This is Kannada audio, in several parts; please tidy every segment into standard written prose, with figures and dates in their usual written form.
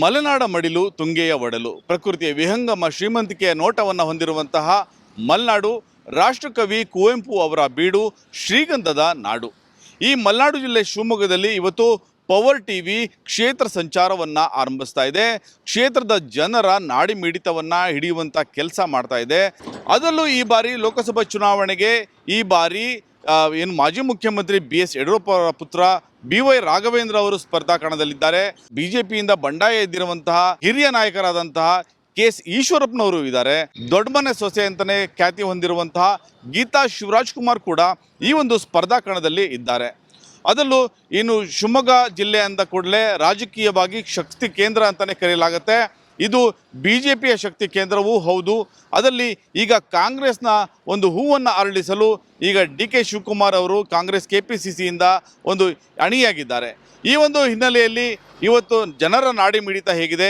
ಮಲೆನಾಡ ಮಡಿಲು ತುಂಗೆಯ ಒಡಲು ಪ್ರಕೃತಿಯ ವಿಹಂಗಮ ಶ್ರೀಮಂತಿಕೆಯ ನೋಟವನ್ನು ಹೊಂದಿರುವಂತಹ ಮಲೆನಾಡು ರಾಷ್ಟ್ರಕವಿ ಕುವೆಂಪು ಅವರ ಬೀಡು ಶ್ರೀಗಂಧದ ನಾಡು. ಈ ಮಲೆನಾಡು ಜಿಲ್ಲೆ ಶಿವಮೊಗ್ಗದಲ್ಲಿ ಇವತ್ತು ಪವರ್ ಟಿವಿ ಕ್ಷೇತ್ರ ಸಂಚಾರವನ್ನು ಆರಂಭಿಸ್ತಾ ಇದೆ. ಕ್ಷೇತ್ರದ ಜನರ ನಾಡಿ ಮಿಡಿತವನ್ನು ಹಿಡಿಯುವಂಥ ಕೆಲಸ ಮಾಡ್ತಾ ಇದೆ. ಅದರಲ್ಲೂ ಈ ಬಾರಿ ಲೋಕಸಭಾ ಚುನಾವಣೆಗೆ ಈ ಬಾರಿ ಏನು ಮಾಜಿ ಮುಖ್ಯಮಂತ್ರಿ BS ಯಡಿಯೂರಪ್ಪ ಅವರ ಪುತ್ರ BY ರಾಘವೇಂದ್ರ ಅವರು ಸ್ಪರ್ಧಾ ಕಣದಲ್ಲಿದ್ದಾರೆ. ಬಿಜೆಪಿಯಿಂದ ಬಂಡಾಯ ಎದ್ದಿರುವಂತಹ ಹಿರಿಯ ನಾಯಕರಾದಂತಹ KS ಈಶ್ವರಪ್ಪನವರು ಇದ್ದಾರೆ. ದೊಡ್ಡಮನೆ ಸೊಸೆ ಅಂತಲೇ ಖ್ಯಾತಿ ಹೊಂದಿರುವಂತಹ ಗೀತಾ ಶಿವರಾಜ್ ಕುಮಾರ್ ಕೂಡ ಈ ಒಂದು ಸ್ಪರ್ಧಾ ಕಣದಲ್ಲಿ ಇದ್ದಾರೆ. ಅದರಲ್ಲೂ ಇನ್ನು ಶಿವಮೊಗ್ಗ ಜಿಲ್ಲೆ ಅಂದ ಕೂಡಲೇ ರಾಜಕೀಯವಾಗಿ ಶಕ್ತಿ ಕೇಂದ್ರ ಅಂತಲೇ ಕರೆಯಲಾಗುತ್ತೆ. ಇದು BJPಯ ಶಕ್ತಿ ಕೇಂದ್ರವೂ ಹೌದು. ಅದರಲ್ಲಿ ಈಗ ಕಾಂಗ್ರೆಸ್ನ ಒಂದು ಹೂವನ್ನು ಅರಳಿಸಲು ಈಗ DK ಶಿವಕುಮಾರ್ ಅವರು ಕಾಂಗ್ರೆಸ್ KPCCಯಿಂದ ಒಂದು ಅಣಿಯಾಗಿದ್ದಾರೆ. ಈ ಒಂದು ಹಿನ್ನೆಲೆಯಲ್ಲಿ ಇವತ್ತು ಜನರ ನಾಡಿ ಮಿಡಿತ ಹೇಗಿದೆ,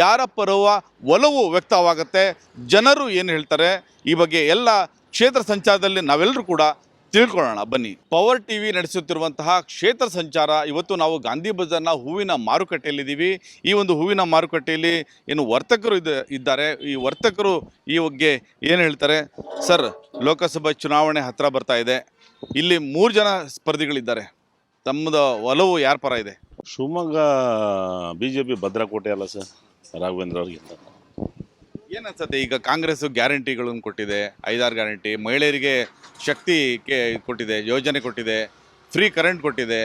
ಯಾರ ಪರವ ಒಲವು ವ್ಯಕ್ತವಾಗುತ್ತೆ, ಜನರು ಏನು ಹೇಳ್ತಾರೆ, ಈ ಬಗ್ಗೆ ಎಲ್ಲ ಕ್ಷೇತ್ರ ಸಂಚಾರದಲ್ಲಿ ನಾವೆಲ್ಲರೂ ಕೂಡ ತಿಳ್ಕೊಳ್ಳೋಣ ಬನ್ನಿ. ಪವರ್ ಟಿವಿ ನಡೆಸುತ್ತಿರುವಂತಹ ಕ್ಷೇತ್ರ ಸಂಚಾರ ಇವತ್ತು ನಾವು ಗಾಂಧಿ ಬಜಾರ್ನ ಹೂವಿನ ಮಾರುಕಟ್ಟೆಯಲ್ಲಿದ್ದೀವಿ. ಈ ಒಂದು ಹೂವಿನ ಮಾರುಕಟ್ಟೆಯಲ್ಲಿ ಏನು ವರ್ತಕರು ಇದ್ದಾರೆ. ಈ ವರ್ತಕರು ಈ ಬಗ್ಗೆ ಏನು ಹೇಳ್ತಾರೆ. ಸರ್, ಲೋಕಸಭಾ ಚುನಾವಣೆ ಹತ್ತಿರ ಬರ್ತಾ ಇದೆ. ಇಲ್ಲಿ 3 ಜನ ಸ್ಪರ್ಧಿಗಳಿದ್ದಾರೆ. ತಮ್ಮದ ಒಲವು ಯಾರ ಪರ ಇದೆ? ಶಿವಮೊಗ್ಗ BJP ಭದ್ರಕೋಟೆ ಅಲ್ಲ ಸರ್, ರಾಘವೇಂದ್ರ ಅವ್ರಿಗಿಂತ. ಏನನ್ಸುತ್ತೆ, ಈಗ ಕಾಂಗ್ರೆಸ್ ಗ್ಯಾರಂಟಿಗಳನ್ನು ಕೊಟ್ಟಿದೆ, 5-6 ಗ್ಯಾರಂಟಿ, ಮಹಿಳೆಯರಿಗೆ ಶಕ್ತಿ ಕೊಟ್ಟಿದೆ, ಯೋಜನೆ ಕೊಟ್ಟಿದೆ, ಫ್ರೀ ಕರೆಂಟ್ ಕೊಟ್ಟಿದೆ,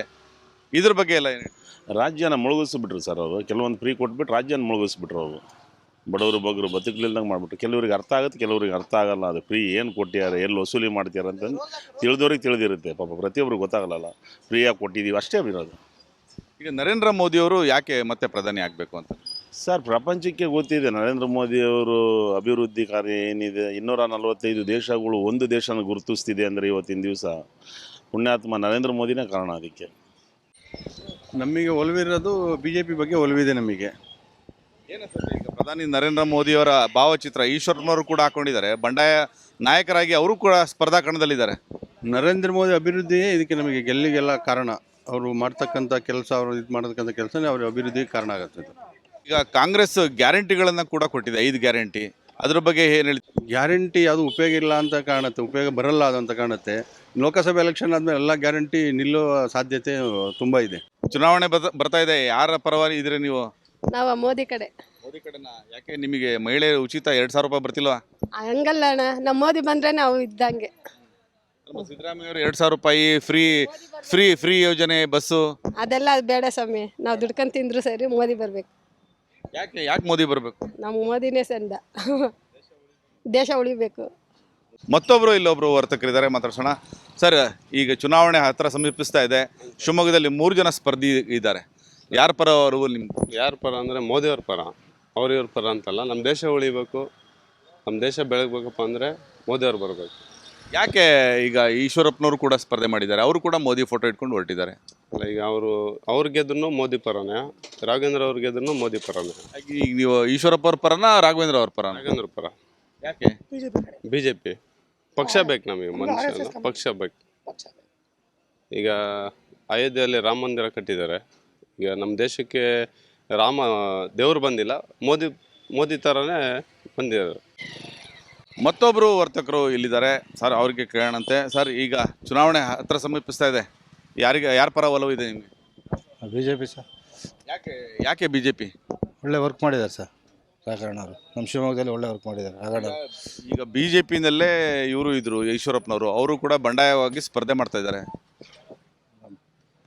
ಇದ್ರ ಬಗ್ಗೆ ಎಲ್ಲ ಏನು? ರಾಜ್ಯನ ಮುಳುಗಿಸ್ಬಿಟ್ರು ಸರ್ ಅವರು. ಕೆಲವೊಂದು ಫ್ರೀ ಕೊಟ್ಬಿಟ್ಟು ರಾಜ್ಯನ ಮುಳುಗಿಸ್ಬಿಟ್ರು ಅವರು. ಬಡವರು ಬಗ್ಗರು ಬದುಕಲಿಲ್ದಂಗೆ ಮಾಡಿಬಿಟ್ರು. ಕೆಲವ್ರಿಗೆ ಅರ್ಥ ಆಗುತ್ತೆ, ಕೆಲವ್ರಿಗೆ ಅರ್ಥ ಆಗಲ್ಲ. ಅದು ಫ್ರೀ ಏನು ಕೊಟ್ಟಿದ್ದಾರೆ, ಎಲ್ಲಿ ವಸೂಲಿ ಮಾಡ್ತಾರೆ ಅಂತಂದು ತಿಳಿದವ್ರಿಗೆ ತಿಳಿದಿರುತ್ತೆ. ಪಾಪ ಪ್ರತಿಯೊಬ್ಬರಿಗೆ ಗೊತ್ತಾಗಲ್ಲ. ಫ್ರೀಯಾಗಿ ಕೊಟ್ಟಿದ್ದೀವಿ ಅಷ್ಟೇ ಇರೋದು. ಈಗ ನರೇಂದ್ರ ಮೋದಿಯವರು ಯಾಕೆ ಮತ್ತೆ ಪ್ರಧಾನಿ ಆಗಬೇಕು ಅಂತ? ಸರ್, ಪ್ರಪಂಚಕ್ಕೆ ಗೊತ್ತಿದೆ ನರೇಂದ್ರ ಮೋದಿಯವರು ಅಭಿವೃದ್ಧಿ ಕಾರ್ಯ ಏನಿದೆ. 245 ದೇಶಗಳು ಒಂದು ದೇಶನ ಗುರುತಿಸ್ತಿದೆ ಅಂದರೆ ಇವತ್ತಿನ ದಿವಸ ಪುಣ್ಯಾತ್ಮ ನರೇಂದ್ರ ಮೋದಿನೇ ಕಾರಣ. ಅದಕ್ಕೆ ನಮಗೆ ಒಲವಿರೋದು BJP ಬಗ್ಗೆ ಒಲವಿದೆ ನಮಗೆ. ಏನನ್ಸುತ್ತೆ, ಈಗ ಪ್ರಧಾನಿ ನರೇಂದ್ರ ಮೋದಿಯವರ ಭಾವಚಿತ್ರ ಈಶ್ವರಪ್ಪನವರು ಕೂಡ ಹಾಕೊಂಡಿದ್ದಾರೆ. ಬಂಡಾಯ ನಾಯಕರಾಗಿ ಅವರು ಕೂಡ ಸ್ಪರ್ಧಾ ಕಣದಲ್ಲಿದ್ದಾರೆ. ನರೇಂದ್ರ ಮೋದಿ ಅಭಿವೃದ್ಧಿಯೇ ಇದಕ್ಕೆ ನಮಗೆ ಗೆಲ್ಲಿಗೆಲ್ಲ ಕಾರಣ. ಅವರು ಮಾಡ್ತಕ್ಕಂಥ ಕೆಲಸ, ಅವರು ಇದು ಮಾಡತಕ್ಕಂಥ ಕೆಲಸನೇ ಅವ್ರ ಅಭಿವೃದ್ಧಿಗೆ ಕಾರಣ ಆಗುತ್ತೆ. ಈಗ ಕಾಂಗ್ರೆಸ್ ಗ್ಯಾರಂಟಿಗಳನ್ನು ಕೂಡ ಕೊಟ್ಟಿದೆ, 5 ಗ್ಯಾರಂಟಿ. ಅದ್ರ ಬಗ್ಗೆ ಏನು ಹೇಳಿ? ಗ್ಯಾರಂಟಿ ಅದು ಉಪಯೋಗ ಇಲ್ಲ ಅಂತ ಕಾಣುತ್ತೆ, ಉಪಯೋಗ ಬರಲ್ಲ ಅದು ಅಂತ ಕಾಣುತ್ತೆ. ಲೋಕಸಭೆ ಎಲೆಕ್ಷನ್ ಆದಮೇಲೆ ಎಲ್ಲ ಗ್ಯಾರಂಟಿ ನಿಲ್ಲುವ ಸಾಧ್ಯತೆ ತುಂಬ ಇದೆ. ಚುನಾವಣೆ ಬರ್ತಾ ಇದೆ, ಯಾರ ಪರವಾಗಿ ಇದ್ರೆ ನೀವು? ನಾವು ಮೋದಿ ಕಡೆ. ಮೋದಿ ಕಡೆನಾ? ಯಾಕೆ ನಿಮಗೆ ಮಹಿಳೆ ಉಚಿತ 2,000 ರೂಪಾಯಿ ಬರ್ತಿಲ್ವಾ? ಹಂಗಲ್ಲ ಅಣ್ಣ, ನಮ್ಮ ಮೋದಿ ಬಂದ್ರೆ ನಾವು ಇದ್ದಂಗೆ. ಸಿದ್ದರಾಮಯ್ಯ ಅವರು 2,000 ರೂಪಾಯಿ ಫ್ರೀ ಯೋಜನೆ, ಬಸ್ಸು, ಅದೆಲ್ಲ ಬೇಡ ಸ್ವಾಮಿ. ನಾವು ದುಡ್ಕೊಂಡು ತಿಂದ್ರು ಸರಿ, ಮೋದಿ ಬರ್ಬೇಕು. ಯಾಕೆ ಮೋದಿ ಬರಬೇಕು? ನಮ್ಗೆ ಮೋದಿನೇ ಚಂದ. ದೇಶ ಉಳಿಬೇಕು. ಮತ್ತೊಬ್ರು ಇಲ್ಲೊಬ್ರು ವರ್ತಕರಿದ್ದಾರೆ, ಮಾತಾಡ್ಸೋಣ. ಸರ್, ಈಗ ಚುನಾವಣೆ ಹತ್ರ ಸಮೀಪಿಸ್ತಾ ಇದೆ. ಶಿವಮೊಗ್ಗದಲ್ಲಿ 3 ಜನ ಸ್ಪರ್ಧಿ ಇದ್ದಾರೆ. ಯಾರ ಪರ ಅವರು? ನಿಮ್ಗೆ ಯಾರ ಪರ ಅಂದರೆ ಮೋದಿಯವ್ರ ಪರ. ಅವ್ರಿವ್ರ ಪರ ಅಂತಲ್ಲ, ನಮ್ಮ ದೇಶ ಉಳಿಬೇಕು, ನಮ್ಮ ದೇಶ ಬೆಳಗ್ಬೇಕಪ್ಪ ಅಂದರೆ ಮೋದಿಯವ್ರು ಬರಬೇಕು. ಯಾಕೆ ಈಗ ಈಶ್ವರಪ್ಪನವರು ಕೂಡ ಸ್ಪರ್ಧೆ ಮಾಡಿದ್ದಾರೆ, ಅವರು ಕೂಡ ಮೋದಿ ಫೋಟೋ ಇಟ್ಕೊಂಡು ಹೊರಟಿದ್ದಾರೆ. ಅಲ್ಲ, ಈಗ ಅವ್ರು ಗೆದ್ರೂ ಮೋದಿ ಪರನೇ, ರಾಘವೇಂದ್ರ ಅವ್ರು ಗೆದ್ರೂ ಮೋದಿ ಪರನೇ. ಈಗ ನೀವು ಈಶ್ವರಪ್ಪ ಅವ್ರ ಪರನಾ ರಾಘವೇಂದ್ರ ಅವ್ರ ಪರ? ರಾಘವೇಂದ್ರ ಪರ. ಯಾಕೆ? BJP ಪಕ್ಷ ಬೇಕು ನಮಗೆ, ಮನುಷ್ಯ ಪಕ್ಷ ಬೇಕು. ಈಗ ಅಯೋಧ್ಯೆಯಲ್ಲಿ ರಾಮ ಮಂದಿರ ಕಟ್ಟಿದ್ದಾರೆ. ಈಗ ನಮ್ಮ ದೇಶಕ್ಕೆ ರಾಮ ದೇವರು ಬಂದಿಲ್ಲ, ಮೋದಿ ಥರನೇ ಬಂದಿದ್ದಾರೆ. ಮತ್ತೊಬ್ಬರು ವರ್ತಕರು ಇಲ್ಲಿದ್ದಾರೆ. ಸರ್, ಅವ್ರಿಗೆ ಕೇಳೋಣಂತೆ. ಸರ್, ಈಗ ಚುನಾವಣೆ ಹತ್ರ ಸಮೀಪಿಸ್ತಾ ಇದೆ. ಯಾರ ಪರ ಒಲವು ಇದೆ ನಿಮಗೆ? BJP sir. ಯಾಕೆ BJP? ಒಳ್ಳೆ ವರ್ಕ್ ಮಾಡಿದ್ದಾರೆ ಸರ್ ರಾಘಣ್ಣ ಅವರು. ನಮ್ಮ ಶಿವಮೊಗ್ಗದಲ್ಲಿ ಒಳ್ಳೆ ವರ್ಕ್ ಮಾಡಿದ್ದಾರೆ ರಾಘಣ್ಣ. ಈಗ BJPನಲ್ಲೇ ಇವರು ಇದ್ರು, ಈಶ್ವರಪ್ಪನವರು. ಅವರು ಕೂಡ ಬಂಡಾಯವಾಗಿ ಸ್ಪರ್ಧೆ ಮಾಡ್ತಾ ಇದ್ದಾರೆ.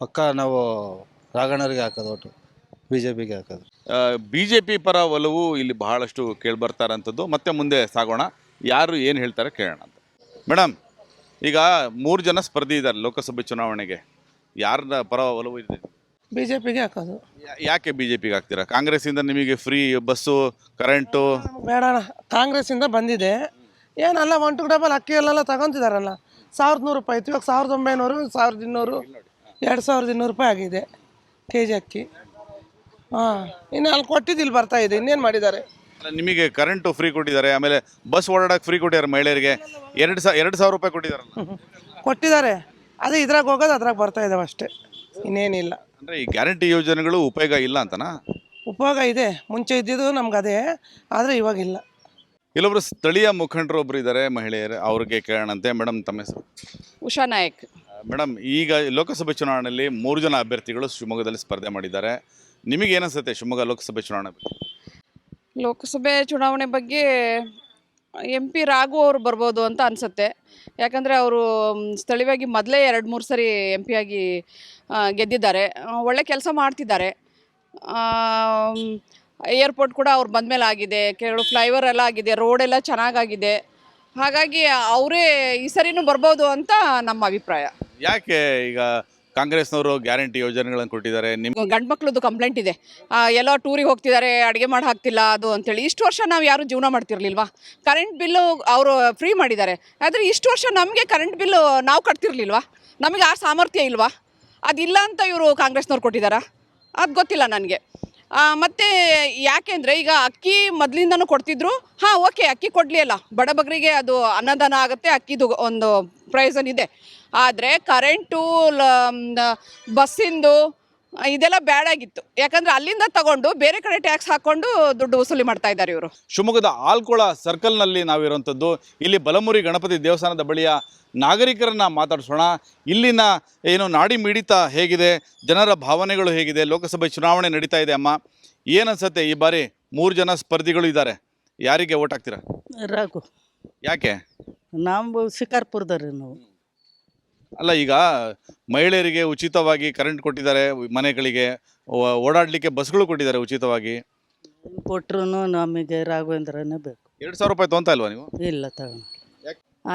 ಪಕ್ಕ ನಾವು ರಾಘಣ್ಣರಿಗೆ ಹಾಕೋದು, ಒಟ್ಟು BJPಗೆ ಹಾಕೋದು. BJP ಪರ ಒಲವು ಇಲ್ಲಿ ಬಹಳಷ್ಟು ಕೇಳಿಬರ್ತಾರಂಥದ್ದು. ಮತ್ತೆ ಮುಂದೆ ಸಾಗೋಣ, ಯಾರು ಏನು ಹೇಳ್ತಾರೆ ಕೇಳೋಣ ಅಂತ. ಮೇಡಮ್, ಈಗ 3 ಜನ ಸ್ಪರ್ಧಿ ಇದ್ದಾರೆ ಲೋಕಸಭೆ ಚುನಾವಣೆಗೆ. ಯಾರ ಪರ ಒಲವು ಇದೆ? BJPಗೆ ಹಾಕೋದು. ಯಾಕೆ BJPಗೆ ಹಾಕ್ತೀರಾ? ಕಾಂಗ್ರೆಸ್ಸಿಂದ ನಿಮಗೆ ಫ್ರೀ ಬಸ್ಸು, ಕರೆಂಟು ಬೇಡ, ಕಾಂಗ್ರೆಸ್ಸಿಂದ ಬಂದಿದೆ. ಏನಲ್ಲ, 1 ಡಬಲ್ ಅಕ್ಕಿ ಎಲ್ಲ ತಗೊತಿದಾರಲ್ಲ. 1,100 ರೂಪಾಯಿ ಇತ್ತು, ಇವಾಗ 1,900, 1,200, 2,200 ರೂಪಾಯಿ ಆಗಿದೆ KG ಅಕ್ಕಿ. ಹಾಂ, ಇನ್ನು ಅಲ್ಲಿ ಕೊಟ್ಟಿದ್ದಿಲ್ಲಿ ಬರ್ತಾ ಇದೆ. ಇನ್ನೇನು ಮಾಡಿದ್ದಾರೆ? ನಿಮಗೆ ಕರೆಂಟು ಫ್ರೀ ಕೊಟ್ಟಿದ್ದಾರೆ, ಆಮೇಲೆ ಬಸ್ ಓಡಾಡಕ್ಕೆ ಫ್ರೀ ಕೊಟ್ಟಿದ್ದಾರೆ. ಮಹಿಳೆಯರಿಗೆ 2,000 ರೂಪಾಯಿ ಕೊಟ್ಟಿದ್ದಾರಲ್ಲ. ಕೊಟ್ಟಿದ್ದಾರೆ, ಅದೇ ಇದ್ರಾಗ ಹೋಗೋದು ಅದ್ರಾಗ ಬರ್ತಾ ಇದ್ದಾವೆ ಅಷ್ಟೇ, ಇನ್ನೇನಿಲ್ಲ. ಅಂದರೆ ಈ ಗ್ಯಾರಂಟಿ ಯೋಜನೆಗಳು ಉಪಯೋಗ ಇಲ್ಲ ಅಂತನಾ? ಉಪಯೋಗ ಇದೆ, ಮುಂಚೆ ಇದ್ದಿದ್ದು ನಮ್ಗೆ ಅದೇ, ಆದರೆ ಇವಾಗಿಲ್ಲ. ಇಲ್ಲೊಬ್ರು ಸ್ಥಳೀಯ ಮುಖಂಡರು ಒಬ್ರು ಇದ್ದಾರೆ, ಮಹಿಳೆಯರು, ಅವ್ರಿಗೆ ಕೇಳೋಣಂತೆ. ಮೇಡಮ್, ತಮ್ಮ ಹೆಸರು? ಉಷಾ ನಾಯಕ್. ಮೇಡಮ್, ಈಗ ಲೋಕಸಭೆ ಚುನಾವಣೆಯಲ್ಲಿ 3 ಜನ ಅಭ್ಯರ್ಥಿಗಳು ಶಿವಮೊಗ್ಗದಲ್ಲಿ ಸ್ಪರ್ಧೆ ಮಾಡಿದ್ದಾರೆ. ನಿಮಗೆ ಏನಿಸುತ್ತೆ ಶಿವಮೊಗ್ಗ ಲೋಕಸಭೆ ಚುನಾವಣೆ ಬಗ್ಗೆ? ಲೋಕಸಭೆ ಚುನಾವಣೆ ಬಗ್ಗೆ MP ರಾಘು ಅವರು ಬರ್ಬೋದು ಅಂತ ಅನಿಸುತ್ತೆ. ಯಾಕಂದರೆ ಅವರು ಸ್ಥಳೀಯವಾಗಿ ಮೊದಲೇ 2-3 ಸರಿ MP ಆಗಿ ಗೆದ್ದಿದ್ದಾರೆ. ಒಳ್ಳೆ ಕೆಲಸ ಮಾಡ್ತಿದ್ದಾರೆ. ಏರ್ಪೋರ್ಟ್ ಕೂಡ ಅವ್ರು ಬಂದಮೇಲೆ ಆಗಿದೆ, ಕೆಲವು ಫ್ಲೈಓವರ್ ಎಲ್ಲ ಆಗಿದೆ, ರೋಡ್ ಎಲ್ಲ ಚೆನ್ನಾಗಾಗಿದೆ. ಹಾಗಾಗಿ ಅವರೇ ಈ ಸರಿನೂ ಬರ್ಬೋದು ಅಂತ ನಮ್ಮ ಅಭಿಪ್ರಾಯ. ಯಾಕೆ ಈಗ ಕಾಂಗ್ರೆಸ್ನವರು ಗ್ಯಾರಂಟಿ ಯೋಜನೆಗಳನ್ನು ಕೊಟ್ಟಿದ್ದಾರೆ, ನಿಮ್ಮ ಗಂಡು ಮಕ್ಳದ್ದು ಕಂಪ್ಲೇಂಟ್ ಇದೆ, ಎಲ್ಲೋ ಟೂರಿಗೆ ಹೋಗ್ತಿದ್ದಾರೆ, ಅಡುಗೆ ಮಾಡಿ ಹಾಕ್ತಿಲ್ಲ ಅದು ಅಂತೇಳಿ. ಇಷ್ಟು ವರ್ಷ ನಾವು ಯಾರೂ ಜೀವನ ಮಾಡ್ತಿರ್ಲಿಲ್ವಾ? ಕರೆಂಟ್ ಬಿಲ್ಲು ಅವರು ಫ್ರೀ ಮಾಡಿದ್ದಾರೆ, ಆದರೆ ಇಷ್ಟು ವರ್ಷ ನಮಗೆ ಕರೆಂಟ್ ಬಿಲ್ಲು ನಾವು ಕಟ್ತಿರ್ಲಿಲ್ವಾ? ನಮಗೆ ಆ ಸಾಮರ್ಥ್ಯ ಇಲ್ವಾ? ಅದಿಲ್ಲ ಅಂತ ಇವರು ಕಾಂಗ್ರೆಸ್ನವ್ರು ಕೊಟ್ಟಿದ್ದಾರಾ? ಅದು ಗೊತ್ತಿಲ್ಲ ನನಗೆ. ಮತ್ತು ಯಾಕೆಂದರೆ ಈಗ ಅಕ್ಕಿ ಮೊದಲಿಂದನೂ ಕೊಡ್ತಿದ್ರು. ಹಾಂ, ಓಕೆ, ಅಕ್ಕಿ ಕೊಡಲಿ ಅಲ್ಲ, ಬಡಬಗರಿಗೆ ಅದು ಅನ್ನದಾನ ಆಗುತ್ತೆ, ಅಕ್ಕಿದು ಒಂದು ಪ್ರಯೋಜನ ಇದೆ. ಆದರೆ ಕರೆಂಟು, ಬಸ್ಸಿಂದು ಇದೆಲ್ಲ ಬ್ಯಾಡಾಗಿತ್ತು. ಯಾಕಂದರೆ ಅಲ್ಲಿಂದ ತಗೊಂಡು ಬೇರೆ ಕಡೆ ಟ್ಯಾಕ್ಸ್ ಹಾಕ್ಕೊಂಡು ದುಡ್ಡು ವಸೂಲಿ ಮಾಡ್ತಾ ಇದ್ದಾರೆ ಇವರು. ಶಿವಮೊಗ್ಗದ ಆಲ್ಕೊಳ ಸರ್ಕಲ್ನಲ್ಲಿ ನಾವಿರುವಂಥದ್ದು. ಇಲ್ಲಿ ಬಲಮುರಿ ಗಣಪತಿ ದೇವಸ್ಥಾನದ ಬಳಿಯ ನಾಗರಿಕರನ್ನ ಮಾತಾಡಿಸೋಣ. ಇಲ್ಲಿನ ಏನು ನಾಡಿ ಮಿಡಿತ ಹೇಗಿದೆ, ಜನರ ಭಾವನೆಗಳು ಹೇಗಿದೆ, ಲೋಕಸಭೆ ಚುನಾವಣೆ ನಡೀತಾ ಇದೆ. ಅಮ್ಮ, ಏನನ್ಸುತ್ತೆ ಈ ಬಾರಿ 3 ಜನ ಸ್ಪರ್ಧಿಗಳು ಇದ್ದಾರೆ, ಯಾರಿಗೆ ಓಟ್ ಹಾಕ್ತೀರಾ? ರಾಘು. ಯಾಕೆ? ನಾವು ಶಿಕಾರ್ಪುರದವ್ರಿ ನಾವು. ಅಲ್ಲ, ಈಗ ಮಹಿಳೆಯರಿಗೆ ಉಚಿತವಾಗಿ ಕರೆಂಟ್ ಕೊಟ್ಟಿದ್ದಾರೆ, ಮನೆಗಳಿಗೆ ಓಡಾಡಲಿಕ್ಕೆ ಬಸ್ಗಳು ಕೊಟ್ಟಿದ್ದಾರೆ ಉಚಿತವಾಗಿ. ಕೊಟ್ರು ನಮಗೆ ರಾಘವೇಂದ್ರನೇ ಬೇಕು. 2,000 ರೂಪಾಯಿ ತೊಗೊಂತಾ ಇಲ್ವಾ ನೀವು? ಇಲ್ಲ ತಗೊಂಡು.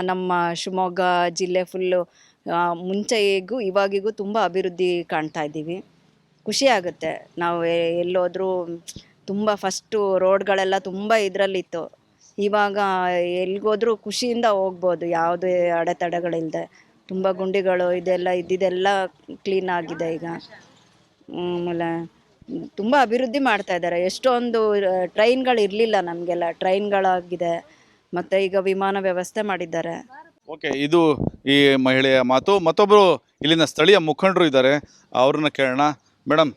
ನಮ್ಮ ಶಿವಮೊಗ್ಗ ಜಿಲ್ಲೆ ಫುಲ್ಲು ಮುಂಚೆಗೂ ಇವಾಗಿಗೂ ತುಂಬ ಅಭಿವೃದ್ಧಿ ಕಾಣ್ತಾ ಇದ್ದೀವಿ. ಖುಷಿ ಆಗುತ್ತೆ. ನಾವು ಎಲ್ಲೋದ್ರೂ ತುಂಬ ಫಸ್ಟು ರೋಡ್ಗಳೆಲ್ಲ ತುಂಬ ಇದರಲ್ಲಿತ್ತು. ಇವಾಗ ಎಲ್ಲಿಗೋದ್ರೂ ಖುಷಿಯಿಂದ ಹೋಗ್ಬೋದು, ಯಾವುದೇ ಅಡೆತಡೆಗಳಿಲ್ಲದೆ. ತುಂಬ ಗುಂಡಿಗಳು ಇದೆಲ್ಲ ಇದ್ದಿದ್ದೆಲ್ಲ ಕ್ಲೀನ್ ಆಗಿದೆ ಈಗ. ಆಮೇಲೆ ತುಂಬ ಅಭಿವೃದ್ಧಿ ಮಾಡ್ತಾ ಇದ್ದಾರೆ. ಎಷ್ಟೊಂದು ಟ್ರೈನ್ಗಳು ಇರಲಿಲ್ಲ, ನಮಗೆಲ್ಲ ಟ್ರೈನ್ಗಳಾಗಿದೆ. ಮತ್ತು ಈಗ ವಿಮಾನ ವ್ಯವಸ್ಥೆ ಮಾಡಿದ್ದಾರೆ. ಓಕೆ, ಇದು ಈ ಮಹಿಳೆಯ ಮಾತು. ಮತ್ತೊಬ್ಬರು ಇಲ್ಲಿನ ಸ್ಥಳೀಯ ಮುಖಂಡರು ಇದ್ದಾರೆ, ಅವ್ರನ್ನ ಕೇಳೋಣ. ಮೇಡಮ್,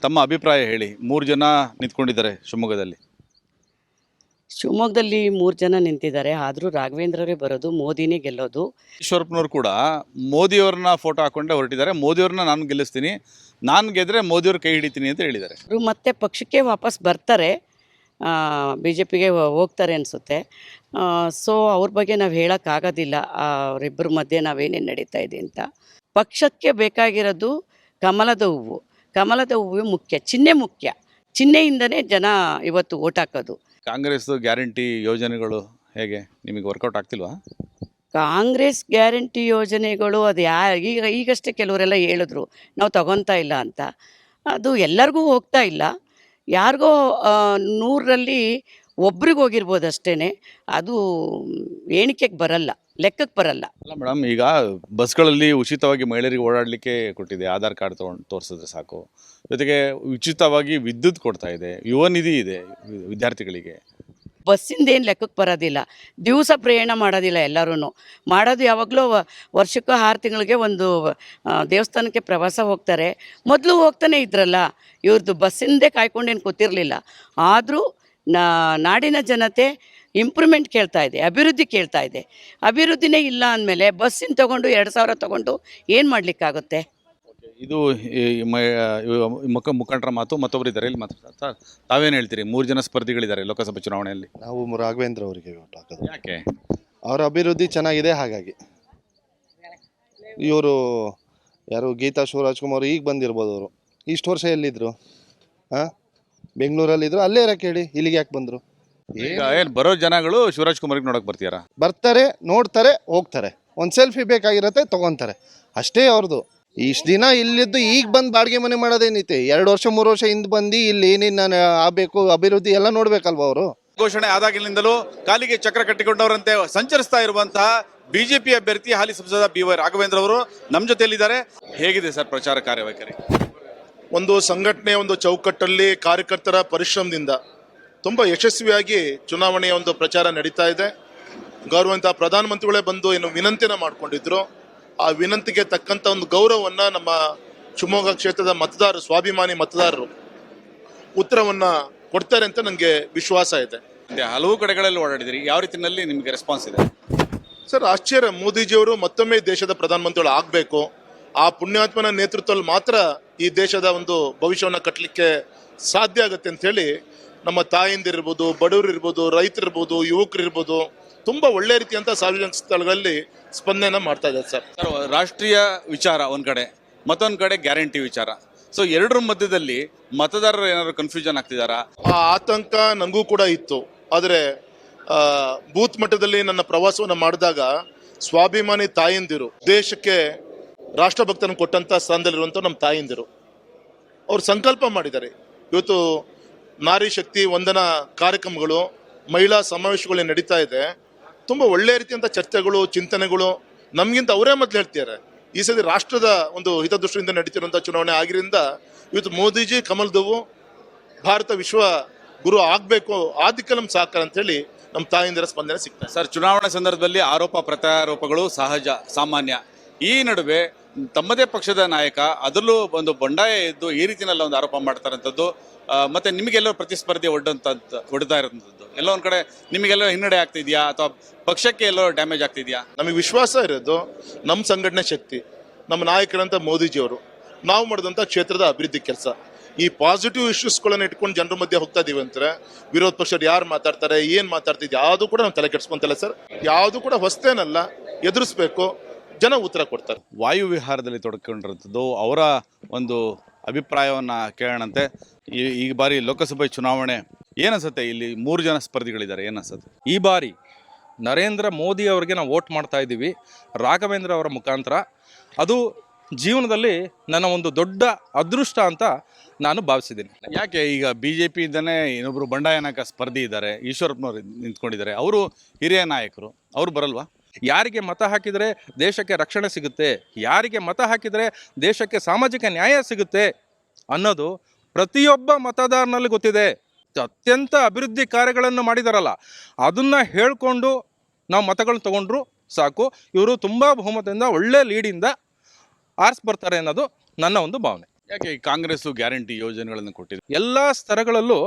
ತಮ್ಮ ಅಭಿಪ್ರಾಯ ಹೇಳಿ. 3 ಜನ ನಿಂತ್ಕೊಂಡಿದ್ದಾರೆ ಶಿವಮೊಗ್ಗದಲ್ಲಿ. ಶಿವಮೊಗ್ಗದಲ್ಲಿ 3 ಜನ ನಿಂತಿದ್ದಾರೆ, ಆದರೂ ರಾಘವೇಂದ್ರರೇ ಬರೋದು, ಮೋದಿನೇ ಗೆಲ್ಲೋದು. ಈಶ್ವರಪ್ಪನವ್ರು ಕೂಡ ಮೋದಿಯವ್ರನ್ನ ಫೋಟೋ ಹಾಕೊಂಡೇ ಹೊರಟಿದ್ದಾರೆ. ಮೋದಿಯವ್ರನ್ನ ನಾನು ಗೆಲ್ಲಿಸ್ತೀನಿ, ನಾನು ಗೆದ್ರೆ ಮೋದಿಯವ್ರ ಕೈ ಹಿಡಿತೀನಿ ಅಂತ ಹೇಳಿದ್ದಾರೆ. ಅವರು ಮತ್ತೆ ಪಕ್ಷಕ್ಕೆ ವಾಪಸ್ ಬರ್ತಾರೆ, BJPಗೆ ಹೋಗ್ತಾರೆ ಅನಿಸುತ್ತೆ. ಸೊ ಅವ್ರ ಬಗ್ಗೆ ನಾವು ಹೇಳೋಕ್ಕಾಗೋದಿಲ್ಲ, ಅವರಿಬ್ಬರ ಮಧ್ಯೆ ನಾವೇನೇನು ನಡೀತಾ ಇದೆ ಅಂತ. ಪಕ್ಷಕ್ಕೆ ಬೇಕಾಗಿರೋದು ಕಮಲದ ಹೂವು. ಕಮಲದ ಹೂವು ಮುಖ್ಯ, ಚಿಹ್ನೆ ಮುಖ್ಯ. ಚಿಹ್ನೆಯಿಂದನೇ ಜನ ಇವತ್ತು ಓಟ್ ಹಾಕೋದು. ಕಾಂಗ್ರೆಸ್ ಗ್ಯಾರಂಟಿ ಯೋಜನೆಗಳು ಹೇಗೆ, ನಿಮಗೆ ವರ್ಕೌಟ್ ಆಗ್ತಿಲ್ವಾ? ಕಾಂಗ್ರೆಸ್ ಗ್ಯಾರಂಟಿ ಯೋಜನೆಗಳು ಅದು ಈಗಷ್ಟೇ ಕೆಲವರೆಲ್ಲ ಹೇಳಿದ್ರು ನಾವು ತಗೊತಾ ಇಲ್ಲ ಅಂತ. ಅದು ಎಲ್ಲರಿಗೂ ಹೋಗ್ತಾ ಇಲ್ಲ, ಯಾರಿಗೋ 100ರಲ್ಲಿ ಒಬ್ರಿಗೆ ಹೋಗಿರ್ಬೋದು ಅಷ್ಟೇ. ಅದು ಎಣಿಕೆಗೆ ಬರಲ್ಲ, ಲೆಕ್ಕಕ್ಕೆ ಬರಲ್ಲ. ಅಲ್ಲ ಮೇಡಮ್, ಈಗ ಬಸ್ಗಳಲ್ಲಿ ಉಚಿತವಾಗಿ ಮಹಿಳೆಯರಿಗೆ ಓಡಾಡಲಿಕ್ಕೆ ಕೊಟ್ಟಿದೆ, ಆಧಾರ್ ಕಾರ್ಡ್ ತೊಗೊಂಡು ತೋರಿಸಿದ್ರೆ ಸಾಕು. ಜೊತೆಗೆ ಉಚಿತವಾಗಿ ವಿದ್ಯುತ್ ಕೊಡ್ತಾ ಇದೆ, ಯುವ ನಿಧಿ ಇದೆ ವಿದ್ಯಾರ್ಥಿಗಳಿಗೆ. ಬಸ್ಸಿಂದ ಏನು ಲೆಕ್ಕಕ್ಕೆ ಬರೋದಿಲ್ಲ, ದಿವಸ ಪ್ರಯಾಣ ಮಾಡೋದಿಲ್ಲ. ಎಲ್ಲರೂ ಮಾಡೋದು ಯಾವಾಗಲೂ ವರ್ಷಕ್ಕೂ 6 ತಿಂಗಳಿಗೆ ಒಂದು ದೇವಸ್ಥಾನಕ್ಕೆ ಪ್ರವಾಸ ಹೋಗ್ತಾರೆ. ಮೊದಲು ಹೋಗ್ತಾನೆ ಇದ್ರಲ್ಲ, ಇವ್ರದ್ದು ಬಸ್ಸಿಂದೇ ಕಾಯ್ಕೊಂಡೇನು ಕೂತಿರಲಿಲ್ಲ. ಆದರೂ ನಾಡಿನ ಜನತೆ ಇಂಪ್ರೂವ್ಮೆಂಟ್ ಕೇಳ್ತಾ ಇದೆ, ಅಭಿವೃದ್ಧಿ ಕೇಳ್ತಾ ಇದೆ. ಅಭಿವೃದ್ಧಿನೇ ಇಲ್ಲ ಅಂದಮೇಲೆ ಬಸ್ಸಿನ ತೊಗೊಂಡು 2,000 ತೊಗೊಂಡು ಏನು ಮಾಡಲಿಕ್ಕಾಗುತ್ತೆ? ಇದು ಮುಖಂಡರ ಮಾತು. ಮತ್ತೊಬ್ಬರು ಇದ್ದಾರೆ ಇಲ್ಲಿ ಮಾತಾಡ್ತಾ, ತಾವೇನು ಹೇಳ್ತೀರಿ? 3 ಜನ ಸ್ಪರ್ಧಿಗಳಿದ್ದಾರೆ ಲೋಕಸಭೆ ಚುನಾವಣೆಯಲ್ಲಿ. ನಾವು ರಾಘವೇಂದ್ರ ಅವರಿಗೆ ಓಟ್ ಹಾಕೋದು. ಯಾಕೆ? ಅವರ ಅಭಿವೃದ್ಧಿ ಚೆನ್ನಾಗಿದೆ, ಹಾಗಾಗಿ. ಇವರು ಯಾರು ಗೀತಾ ಶಿವರಾಜ್ಕುಮಾರ್ ಈಗ ಬಂದಿರ್ಬೋದು. ಅವರು ಇಷ್ಟು ವರ್ಷ ಎಲ್ಲಿದ್ರು? ಬೆಂಗಳೂರಲ್ಲಿದ್ರು, ಅಲ್ಲೇ ಇರಕ್ಕೆ ಹೇಳಿ, ಇಲ್ಲಿಗೆ ಯಾಕೆ ಬಂದರು? ಏನು ಬರೋ ಜನಗಳು ಶಿವರಾಜ್ ಕುಮಾರ್ಗೆ ನೋಡೋಕೆ ಬರ್ತೀರಾ? ಬರ್ತಾರೆ, ನೋಡ್ತಾರೆ, ಹೋಗ್ತಾರೆ. ಒಂದು ಸೆಲ್ಫಿ ಬೇಕಾಗಿರತ್ತೆ, ತೊಗೊತಾರೆ, ಅಷ್ಟೇ ಅವ್ರದ್ದು. ಇಷ್ಟು ದಿನ ಇಲ್ಲಿದ್ದು ಈಗ ಬಂದು ಬಾಡಿಗೆ ಮನೆ ಮಾಡೋದೇನೈತೆ? 2 ವರ್ಷ 3 ವರ್ಷ ಹಿಂದೆ ಬಂದು ಇಲ್ಲಿ ಏನೇನು ಆಗಬೇಕು, ಅಭಿವೃದ್ಧಿ ಎಲ್ಲ ನೋಡ್ಬೇಕಲ್ವ ಅವರು? ಘೋಷಣೆ ಆದಾಗಿನಿಂದಲೂ ಕಾಲಿಗೆ ಚಕ್ರ ಕಟ್ಟಿಕೊಂಡವರಂತೆ ಸಂಚರಿಸ್ತಾ ಇರುವಂತಹ ಬಿಜೆಪಿ ಅಭ್ಯರ್ಥಿ ಹಾಲಿ ಸಂಸದ BY ರಾಘವೇಂದ್ರ ಅವರು ನಮ್ಮ ಜೊತೆಯಲ್ಲಿದ್ದಾರೆ. ಹೇಗಿದೆ ಸರ್ ಪ್ರಚಾರ ಕಾರ್ಯವೈಖರಿ? ಒಂದು ಸಂಘಟನೆ, ಒಂದು ಚೌಕಟ್ಟಲ್ಲಿ ಕಾರ್ಯಕರ್ತರ ಪರಿಶ್ರಮದಿಂದ ತುಂಬ ಯಶಸ್ವಿಯಾಗಿ ಚುನಾವಣೆಯ ಒಂದು ಪ್ರಚಾರ ನಡೀತಾ ಇದೆ. ಗೌರವಂತ ಪ್ರಧಾನಮಂತ್ರಿಗಳೇ ಬಂದು ಏನು ವಿನಂತಿನ ಮಾಡಿಕೊಂಡಿದ್ರು, ಆ ವಿನಂತಿಗೆ ತಕ್ಕಂಥ ಒಂದು ಗೌರವವನ್ನು ನಮ್ಮ ಶಿವಮೊಗ್ಗ ಕ್ಷೇತ್ರದ ಮತದಾರರು, ಸ್ವಾಭಿಮಾನಿ ಮತದಾರರು ಉತ್ತರವನ್ನ ಕೊಡ್ತಾರೆ ಅಂತ ನನಗೆ ವಿಶ್ವಾಸ ಇದೆ. ಹಲವು ಕಡೆಗಳಲ್ಲಿ ಓಡಾಡಿದಿರಿ, ಯಾವ ರೀತಿಯಲ್ಲಿ ನಿಮಗೆ ರೆಸ್ಪಾನ್ಸ್ ಇದೆ? ಸರ್, ಆಶ್ಚರ್ಯ, ಮೋದಿಜಿಯವರು ಮತ್ತೊಮ್ಮೆ ದೇಶದ ಪ್ರಧಾನಮಂತ್ರಿಗಳು ಆಗಬೇಕು. ಆ ಪುಣ್ಯಾತ್ಮನ ನೇತೃತ್ವದಲ್ಲಿ ಮಾತ್ರ ಈ ದೇಶದ ಒಂದು ಭವಿಷ್ಯವನ್ನು ಕಟ್ಟಲಿಕ್ಕೆ ಸಾಧ್ಯ ಆಗುತ್ತೆ ಅಂತ ಹೇಳಿ ನಮ್ಮ ತಾಯಿಂದಿರ್ಬೋದು, ಬಡವರು ಇರ್ಬೋದು, ರೈತರಿರ್ಬೋದು, ಯುವಕರಿರ್ಬೋದು ತುಂಬ ಒಳ್ಳೆ ರೀತಿಯಂಥ ಸಾರ್ವಜನಿಕ ಸ್ಥಳಗಳಲ್ಲಿ ಸ್ಪಂದನೆ ಮಾಡ್ತಾ ಇದ್ದಾರೆ ಸರ್. ರಾಷ್ಟ್ರೀಯ ವಿಚಾರ ಒಂದ್ ಕಡೆ, ಮತ್ತೊಂದ್ ಕಡೆ ಗ್ಯಾರಂಟಿ ವಿಚಾರ. ಸೊ ಎರಡರ ಮಧ್ಯದಲ್ಲಿ ಮತದಾರರು ಏನಾದ್ರು ಕನ್ಫ್ಯೂಷನ್ ಆಗ್ತಿದಾರಾ? ಆ ಆತಂಕ ನನಗೂ ಕೂಡ ಇತ್ತು. ಆದರೆ ಬೂತ್ ಮಟ್ಟದಲ್ಲಿ ನನ್ನ ಪ್ರವಾಸವನ್ನು ಮಾಡಿದಾಗ ಸ್ವಾಭಿಮಾನಿ ತಾಯಂದಿರು, ದೇಶಕ್ಕೆ ರಾಷ್ಟ್ರಭಕ್ತನ ಕೊಟ್ಟಂಥ ಸ್ಥಾನದಲ್ಲಿರುವಂಥ ನಮ್ಮ ತಾಯಂದಿರು ಅವರು ಸಂಕಲ್ಪ ಮಾಡಿದ್ದಾರೆ. ಇವತ್ತು ನಾರಿ ಶಕ್ತಿ ವಂದನಾ ಕಾರ್ಯಕ್ರಮಗಳು, ಮಹಿಳಾ ಸಮಾವೇಶಗಳು ನಡೀತಾ ಇದೆ. ತುಂಬ ಒಳ್ಳೆಯ ರೀತಿಯಂಥ ಚರ್ಚೆಗಳು, ಚಿಂತನೆಗಳು ನಮಗಿಂತ ಅವರೇ ಮೊದಲು ಹೇಳ್ತಿದ್ದಾರೆ. ಈ ಸತಿ ರಾಷ್ಟ್ರದ ಒಂದು ಹಿತದೃಷ್ಟಿಯಿಂದ ನಡೀತಿರುವಂಥ ಚುನಾವಣೆ ಆಗಿರಿಂದ ಇವತ್ತು ಮೋದಿಜಿ ಕಮಲ್ದವು ಭಾರತ ವಿಶ್ವ ಗುರು ಆಗಬೇಕು, ಆದಿಕ್ಕೆ ನಮ್ಮ ಸಹಕಾರ ಅಂತೇಳಿ ನಮ್ಮ ತಾಯಿಂದರ ಸ್ಪಂದನೆ ಸಿಗ್ತದೆ. ಸರ್, ಚುನಾವಣೆ ಸಂದರ್ಭದಲ್ಲಿ ಆರೋಪ ಪ್ರತ್ಯಾರೋಪಗಳು ಸಹಜ, ಸಾಮಾನ್ಯ. ಈ ನಡುವೆ ತಮ್ಮದೇ ಪಕ್ಷದ ನಾಯಕ ಅದರಲ್ಲೂ ಒಂದು ಬಂಡಾಯ ಇದ್ದು ಈ ರೀತಿಯಲ್ಲಿ ಒಂದು ಆರೋಪ ಮಾಡ್ತಾರಂಥದ್ದು, ಮತ್ತೆ ನಿಮಗೆಲ್ಲೋ ಪ್ರತಿಸ್ಪರ್ಧಿ ಹೊಡ್ತಾ ಇರೋಂಥದ್ದು, ಎಲ್ಲೋ ಒಂದ್ ಕಡೆ ನಿಮಗೆಲ್ಲೋ ಹಿನ್ನಡೆ ಆಗ್ತಿದ್ಯಾ ಅಥವಾ ಪಕ್ಷಕ್ಕೆ ಎಲ್ಲೋ ಡ್ಯಾಮೇಜ್ ಆಗ್ತಿದ್ಯಾ? ನಮಗೆ ವಿಶ್ವಾಸ ಇರೋದು ನಮ್ಮ ಸಂಘಟನೆ ಶಕ್ತಿ, ನಮ್ಮ ನಾಯಕರಂತ ಮೋದಿಜಿಯವರು, ನಾವು ಮಾಡಿದಂಥ ಕ್ಷೇತ್ರದ ಅಭಿವೃದ್ಧಿ ಕೆಲಸ. ಈ ಪಾಸಿಟಿವ್ ಇಶ್ಯೂಸ್ಗಳನ್ನ ಇಟ್ಕೊಂಡು ಜನರ ಮಧ್ಯೆ ಹೋಗ್ತಾ ಇದೀವಿ ಅಂದ್ರೆ ವಿರೋಧ ಪಕ್ಷರು ಯಾರು ಮಾತಾಡ್ತಾರೆ, ಏನು ಮಾತಾಡ್ತಿದ್ದೆ ಯಾವುದು ಕೂಡ ನಾವು ತಲೆ ಕೆಡಿಸ್ಕೊಂತಲ್ಲ ಸರ್. ಯಾವುದು ಕೂಡ ಹೊಸ್ತೇನಲ್ಲ, ಎದುರಿಸ್ಬೇಕು, ಜನ ಉತ್ತರ ಕೊಡ್ತಾರೆ. ವಾಯು ವಿಹಾರದಲ್ಲಿ ತೊಡಕೊಂಡಿರೋಂಥದ್ದು ಅವರ ಒಂದು ಅಭಿಪ್ರಾಯವನ್ನ ಕೇಳೋಣಂತೆ. ಈ ಬಾರಿ ಲೋಕಸಭೆ ಚುನಾವಣೆ ಏನನ್ಸುತ್ತೆ? ಇಲ್ಲಿ 3 ಜನ ಸ್ಪರ್ಧಿಗಳಿದ್ದಾರೆ, ಏನನ್ಸುತ್ತೆ? ಈ ಬಾರಿ ನರೇಂದ್ರ ಮೋದಿ ಅವರಿಗೆ ನಾವು ವೋಟ್ ಮಾಡ್ತಾ ಇದ್ದೀವಿ, ರಾಘವೇಂದ್ರ ಅವರ ಮುಖಾಂತರ. ಅದು ಜೀವನದಲ್ಲಿ ನನ್ನ ಒಂದು ದೊಡ್ಡ ಅದೃಷ್ಟ ಅಂತ ನಾನು ಭಾವಿಸಿದ್ದೀನಿ. ಯಾಕೆ ಈಗ BJP ಇಂದನೇ ಇನ್ನೊಬ್ರು ಬಂಡಾಯ ನಾಯಕ ಸ್ಪರ್ಧಿ ಇದ್ದಾರೆ, ಈಶ್ವರಪ್ಪನವರು ನಿಂತ್ಕೊಂಡಿದ್ದಾರೆ, ಅವರು ಹಿರಿಯ ನಾಯಕರು, ಅವ್ರು ಬರಲ್ವಾ? ಯಾರಿಗೆ ಮತ ಹಾಕಿದರೆ ದೇಶಕ್ಕೆ ರಕ್ಷಣೆ ಸಿಗುತ್ತೆ, ಯಾರಿಗೆ ಮತ ಹಾಕಿದರೆ ದೇಶಕ್ಕೆ ಸಾಮಾಜಿಕ ನ್ಯಾಯ ಸಿಗುತ್ತೆ ಅನ್ನೋದು ಪ್ರತಿಯೊಬ್ಬ ಮತದಾರನಲ್ಲಿ ಗೊತ್ತಿದೆ. ಅತ್ಯಂತ ಅಭಿವೃದ್ಧಿ ಕಾರ್ಯಗಳನ್ನು ಮಾಡಿದಾರಲ್ಲ, ಅದನ್ನು ಹೇಳಿಕೊಂಡು ನಾವು ಮತಗಳನ್ನ ತಗೊಂಡ್ರು ಸಾಕು, ಇವರು ತುಂಬ ಬಹುಮತದಿಂದ ಒಳ್ಳೆ ಲೀಡಿಂದ ಆರಿಸಿ ಬರ್ತಾರೆ ಅನ್ನೋದು ನನ್ನ ಒಂದು ಭಾವನೆ. ಯಾಕೆ ಈ ಕಾಂಗ್ರೆಸ್ಸು ಗ್ಯಾರಂಟಿ ಯೋಜನೆಗಳನ್ನು ಕೊಟ್ಟಿದೆ? ಎಲ್ಲ ಸ್ತರಗಳಲ್ಲೂ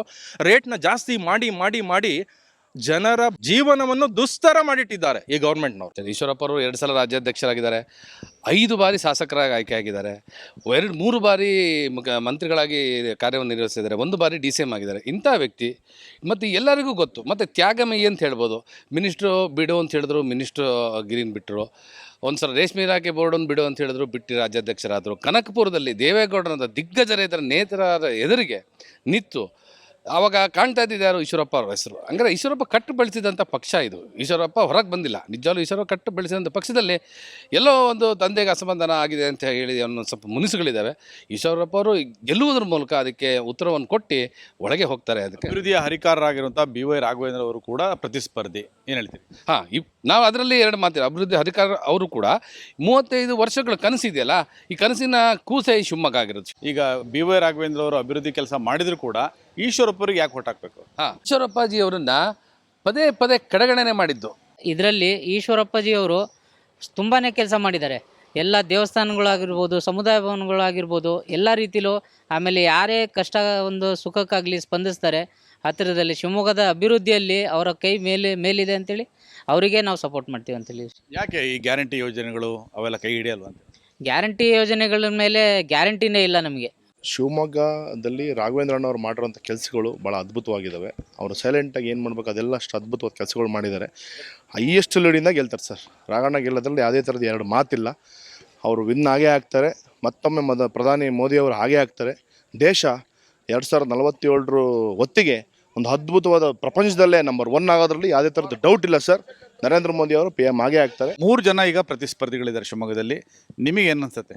ರೇಟ್ನ ಜಾಸ್ತಿ ಮಾಡಿ ಮಾಡಿ ಮಾಡಿ ಜನರ ಜೀವನವನ್ನು ದುಸ್ತರ ಮಾಡಿಟ್ಟಿದ್ದಾರೆ ಈ ಗೌರ್ಮೆಂಟ್ನವರು. ಈಶ್ವರಪ್ಪ ಅವರು 2 ಸಲ ರಾಜ್ಯಾಧ್ಯಕ್ಷರಾಗಿದ್ದಾರೆ, 5 ಬಾರಿ ಶಾಸಕರಾಗಿ ಆಯ್ಕೆಯಾಗಿದ್ದಾರೆ, 2-3 ಬಾರಿ ಮಂತ್ರಿಗಳಾಗಿ ಕಾರ್ಯವನ್ನು ನಿರ್ವಹಿಸಿದ್ದಾರೆ, 1 ಬಾರಿ DCM ಆಗಿದ್ದಾರೆ. ಇಂಥ ವ್ಯಕ್ತಿ ಮತ್ತು ಎಲ್ಲರಿಗೂ ಗೊತ್ತು. ಮತ್ತು ತ್ಯಾಗಮಯಿ ಅಂತ ಹೇಳ್ಬೋದು. ಮಿನಿಸ್ಟ್ರು ಬಿಡು ಅಂತ ಹೇಳಿದ್ರು, ಮಿನಿಸ್ಟ್ರು ಗಿರಿನ್ ಬಿಟ್ಟರು. ಒಂದು ಸಲ ರೇಷ್ಮೆ ಇಲಾಖೆ ಬೋರ್ಡನ್ನು ಬಿಡು ಅಂತ ಹೇಳಿದ್ರು, ಬಿಟ್ಟು ರಾಜ್ಯಾಧ್ಯಕ್ಷರಾದರು. ಕನಕಪುರದಲ್ಲಿ ದೇವೇಗೌಡರಂಥ ದಿಗ್ಗಜರ ನೇತರ ಎದುರಿಗೆ ನಿಂತು ಆವಾಗ ಕಾಣ್ತಾ ಇದ್ದಿದ್ದು ಯಾರು? ಈಶ್ವರಪ್ಪ ಅವ್ರ ಹೆಸರು. ಹಂಗಾರೆ ಈಶ್ವರಪ್ಪ ಕಟ್ಟು ಬೆಳೆಸಿದಂಥ ಪಕ್ಷ ಇದು. ಈಶ್ವರಪ್ಪ ಹೊರಗೆ ಬಂದಿಲ್ಲ, ನಿಜವಾಗ್ಲೂ ಈಶ್ವರಪ್ಪ ಕಟ್ಟು ಬೆಳೆಸಿದಂಥ ಪಕ್ಷದಲ್ಲಿ ಎಲ್ಲೋ ಒಂದು ತಂದೆಗೆ ಅಸಮಾಧಾನ ಆಗಿದೆ ಅಂತ ಹೇಳಿ ಅನ್ನೋ ಸ್ವಲ್ಪ ಮುನಿಸುಗಳಿದ್ದಾವೆ. ಈಶ್ವರಪ್ಪ ಅವರು ಗೆಲ್ಲುವುದ್ರ ಮೂಲಕ ಅದಕ್ಕೆ ಉತ್ತರವನ್ನು ಕೊಟ್ಟು ಒಳಗೆ ಹೋಗ್ತಾರೆ. ಅದಕ್ಕೆ ಅಭಿವೃದ್ಧಿಯ ಹರಿಕಾರರಾಗಿರುವಂಥ BY ರಾಘವೇಂದ್ರ ಅವರು ಕೂಡ ಪ್ರತಿಸ್ಪರ್ಧಿ, ಏನು ಹೇಳ್ತೀವಿ? ನಾವು ಅದರಲ್ಲಿ 2 ಮಾತಿಲ್ಲ. ಅಭಿವೃದ್ಧಿ ಹರಿಕಾರ ಅವರು ಕೂಡ 35 ವರ್ಷಗಳ ಕನಸಿದೆಯಲ್ಲ, ಈ ಕನಸಿನ ಕೂಸೆ ಶಿವಮೊಗ್ಗ ಆಗಿರುತ್ತೆ. ಈಗ BY ರಾಘವೇಂದ್ರ ಅವರು ಅಭಿವೃದ್ಧಿ ಕೆಲಸ ಮಾಡಿದ್ರು ಕೂಡ ಈಶ್ವರಪ್ಪರಿಗೆ ಯಾಕೆ ಓಟ್ ಹಾಕಬೇಕು? ಈಶ್ವರಪ್ಪಾಜಿ ಅವರನ್ನ ಪದೇ ಪದೇ ಕಡೆಗಣನೆ ಮಾಡಿದ್ದು. ಇದರಲ್ಲಿ ಈಶ್ವರಪ್ಪಾಜಿ ಅವರು ತುಂಬಾ ಕೆಲಸ ಮಾಡಿದ್ದಾರೆ. ಎಲ್ಲ ದೇವಸ್ಥಾನಗಳಾಗಿರ್ಬೋದು, ಸಮುದಾಯ ಭವನಗಳಾಗಿರ್ಬೋದು, ಎಲ್ಲ ರೀತಿಲೂ. ಆಮೇಲೆ ಯಾರೇ ಕಷ್ಟ ಒಂದು ಸುಖಕ್ಕಾಗಲಿ ಸ್ಪಂದಿಸ್ತಾರೆ. ಹತ್ತಿರದಲ್ಲಿ ಶಿವಮೊಗ್ಗದ ಅಭಿವೃದ್ಧಿಯಲ್ಲಿ ಅವರ ಕೈ ಮೇಲಿದೆ ಅಂತೇಳಿ ಅವರಿಗೆ ನಾವು ಸಪೋರ್ಟ್ ಮಾಡ್ತೀವಿ ಅಂತೇಳಿ. ಯಾಕೆ ಈ ಗ್ಯಾರಂಟಿ ಯೋಜನೆಗಳು ಅವೆಲ್ಲ ಕೈ ಹಿಡಿಯಲ್ವ ಅಂತ? ಗ್ಯಾರಂಟಿ ಯೋಜನೆಗಳ ಮೇಲೆ ಗ್ಯಾರಂಟಿನೇ ಇಲ್ಲ ನಮಗೆ. ಶಿವಮೊಗ್ಗದಲ್ಲಿ ರಾಘವೇಂದ್ರಣ್ಣವ್ರು ಮಾಡಿರೋಂಥ ಕೆಲಸಗಳು ಭಾಳ ಅದ್ಭುತವಾಗಿದ್ದಾವೆ. ಅವರು ಸೈಲೆಂಟಾಗಿ ಏನು ಮಾಡಬೇಕು ಅದೆಲ್ಲ ಅಷ್ಟು ಅದ್ಭುತವಾದ ಕೆಲಸಗಳು ಮಾಡಿದ್ದಾರೆ. ಹೈಯೆಸ್ಟ್ ಲೀಡಿಂದ ಗೆಲ್ತಾರೆ ಸರ್. ರಾಘಣ್ಣ ಗೆಲ್ಲೋದ್ರಲ್ಲಿ ಯಾವುದೇ ಥರದ 2 ಮಾತಿಲ್ಲ. ಅವರು ವಿನ್ ಆಗೇ ಆಗ್ತಾರೆ. ಮತ್ತೊಮ್ಮೆ ಪ್ರಧಾನಿ ಮೋದಿಯವರು ಹಾಗೇ ಆಗ್ತಾರೆ. ದೇಶ 2047 ಹೊತ್ತಿಗೆ ಒಂದು ಅದ್ಭುತವಾದ ಪ್ರಪಂಚದಲ್ಲೇ ನಂಬರ್ 1 ಆಗೋದ್ರಲ್ಲಿ ಯಾವುದೇ ಥರದ ಡೌಟ್ ಇಲ್ಲ ಸರ್. ನರೇಂದ್ರ ಮೋದಿ ಅವರು PM ಆಗೇ ಆಗ್ತಾರೆ. 3 ಜನ ಈಗ ಪ್ರತಿಸ್ಪರ್ಧಿಗಳಿದ್ದಾರೆ ಶಿವಮೊಗ್ಗದಲ್ಲಿ. ನಿಮಗೆ ಏನು ಅನ್ಸುತ್ತೆ?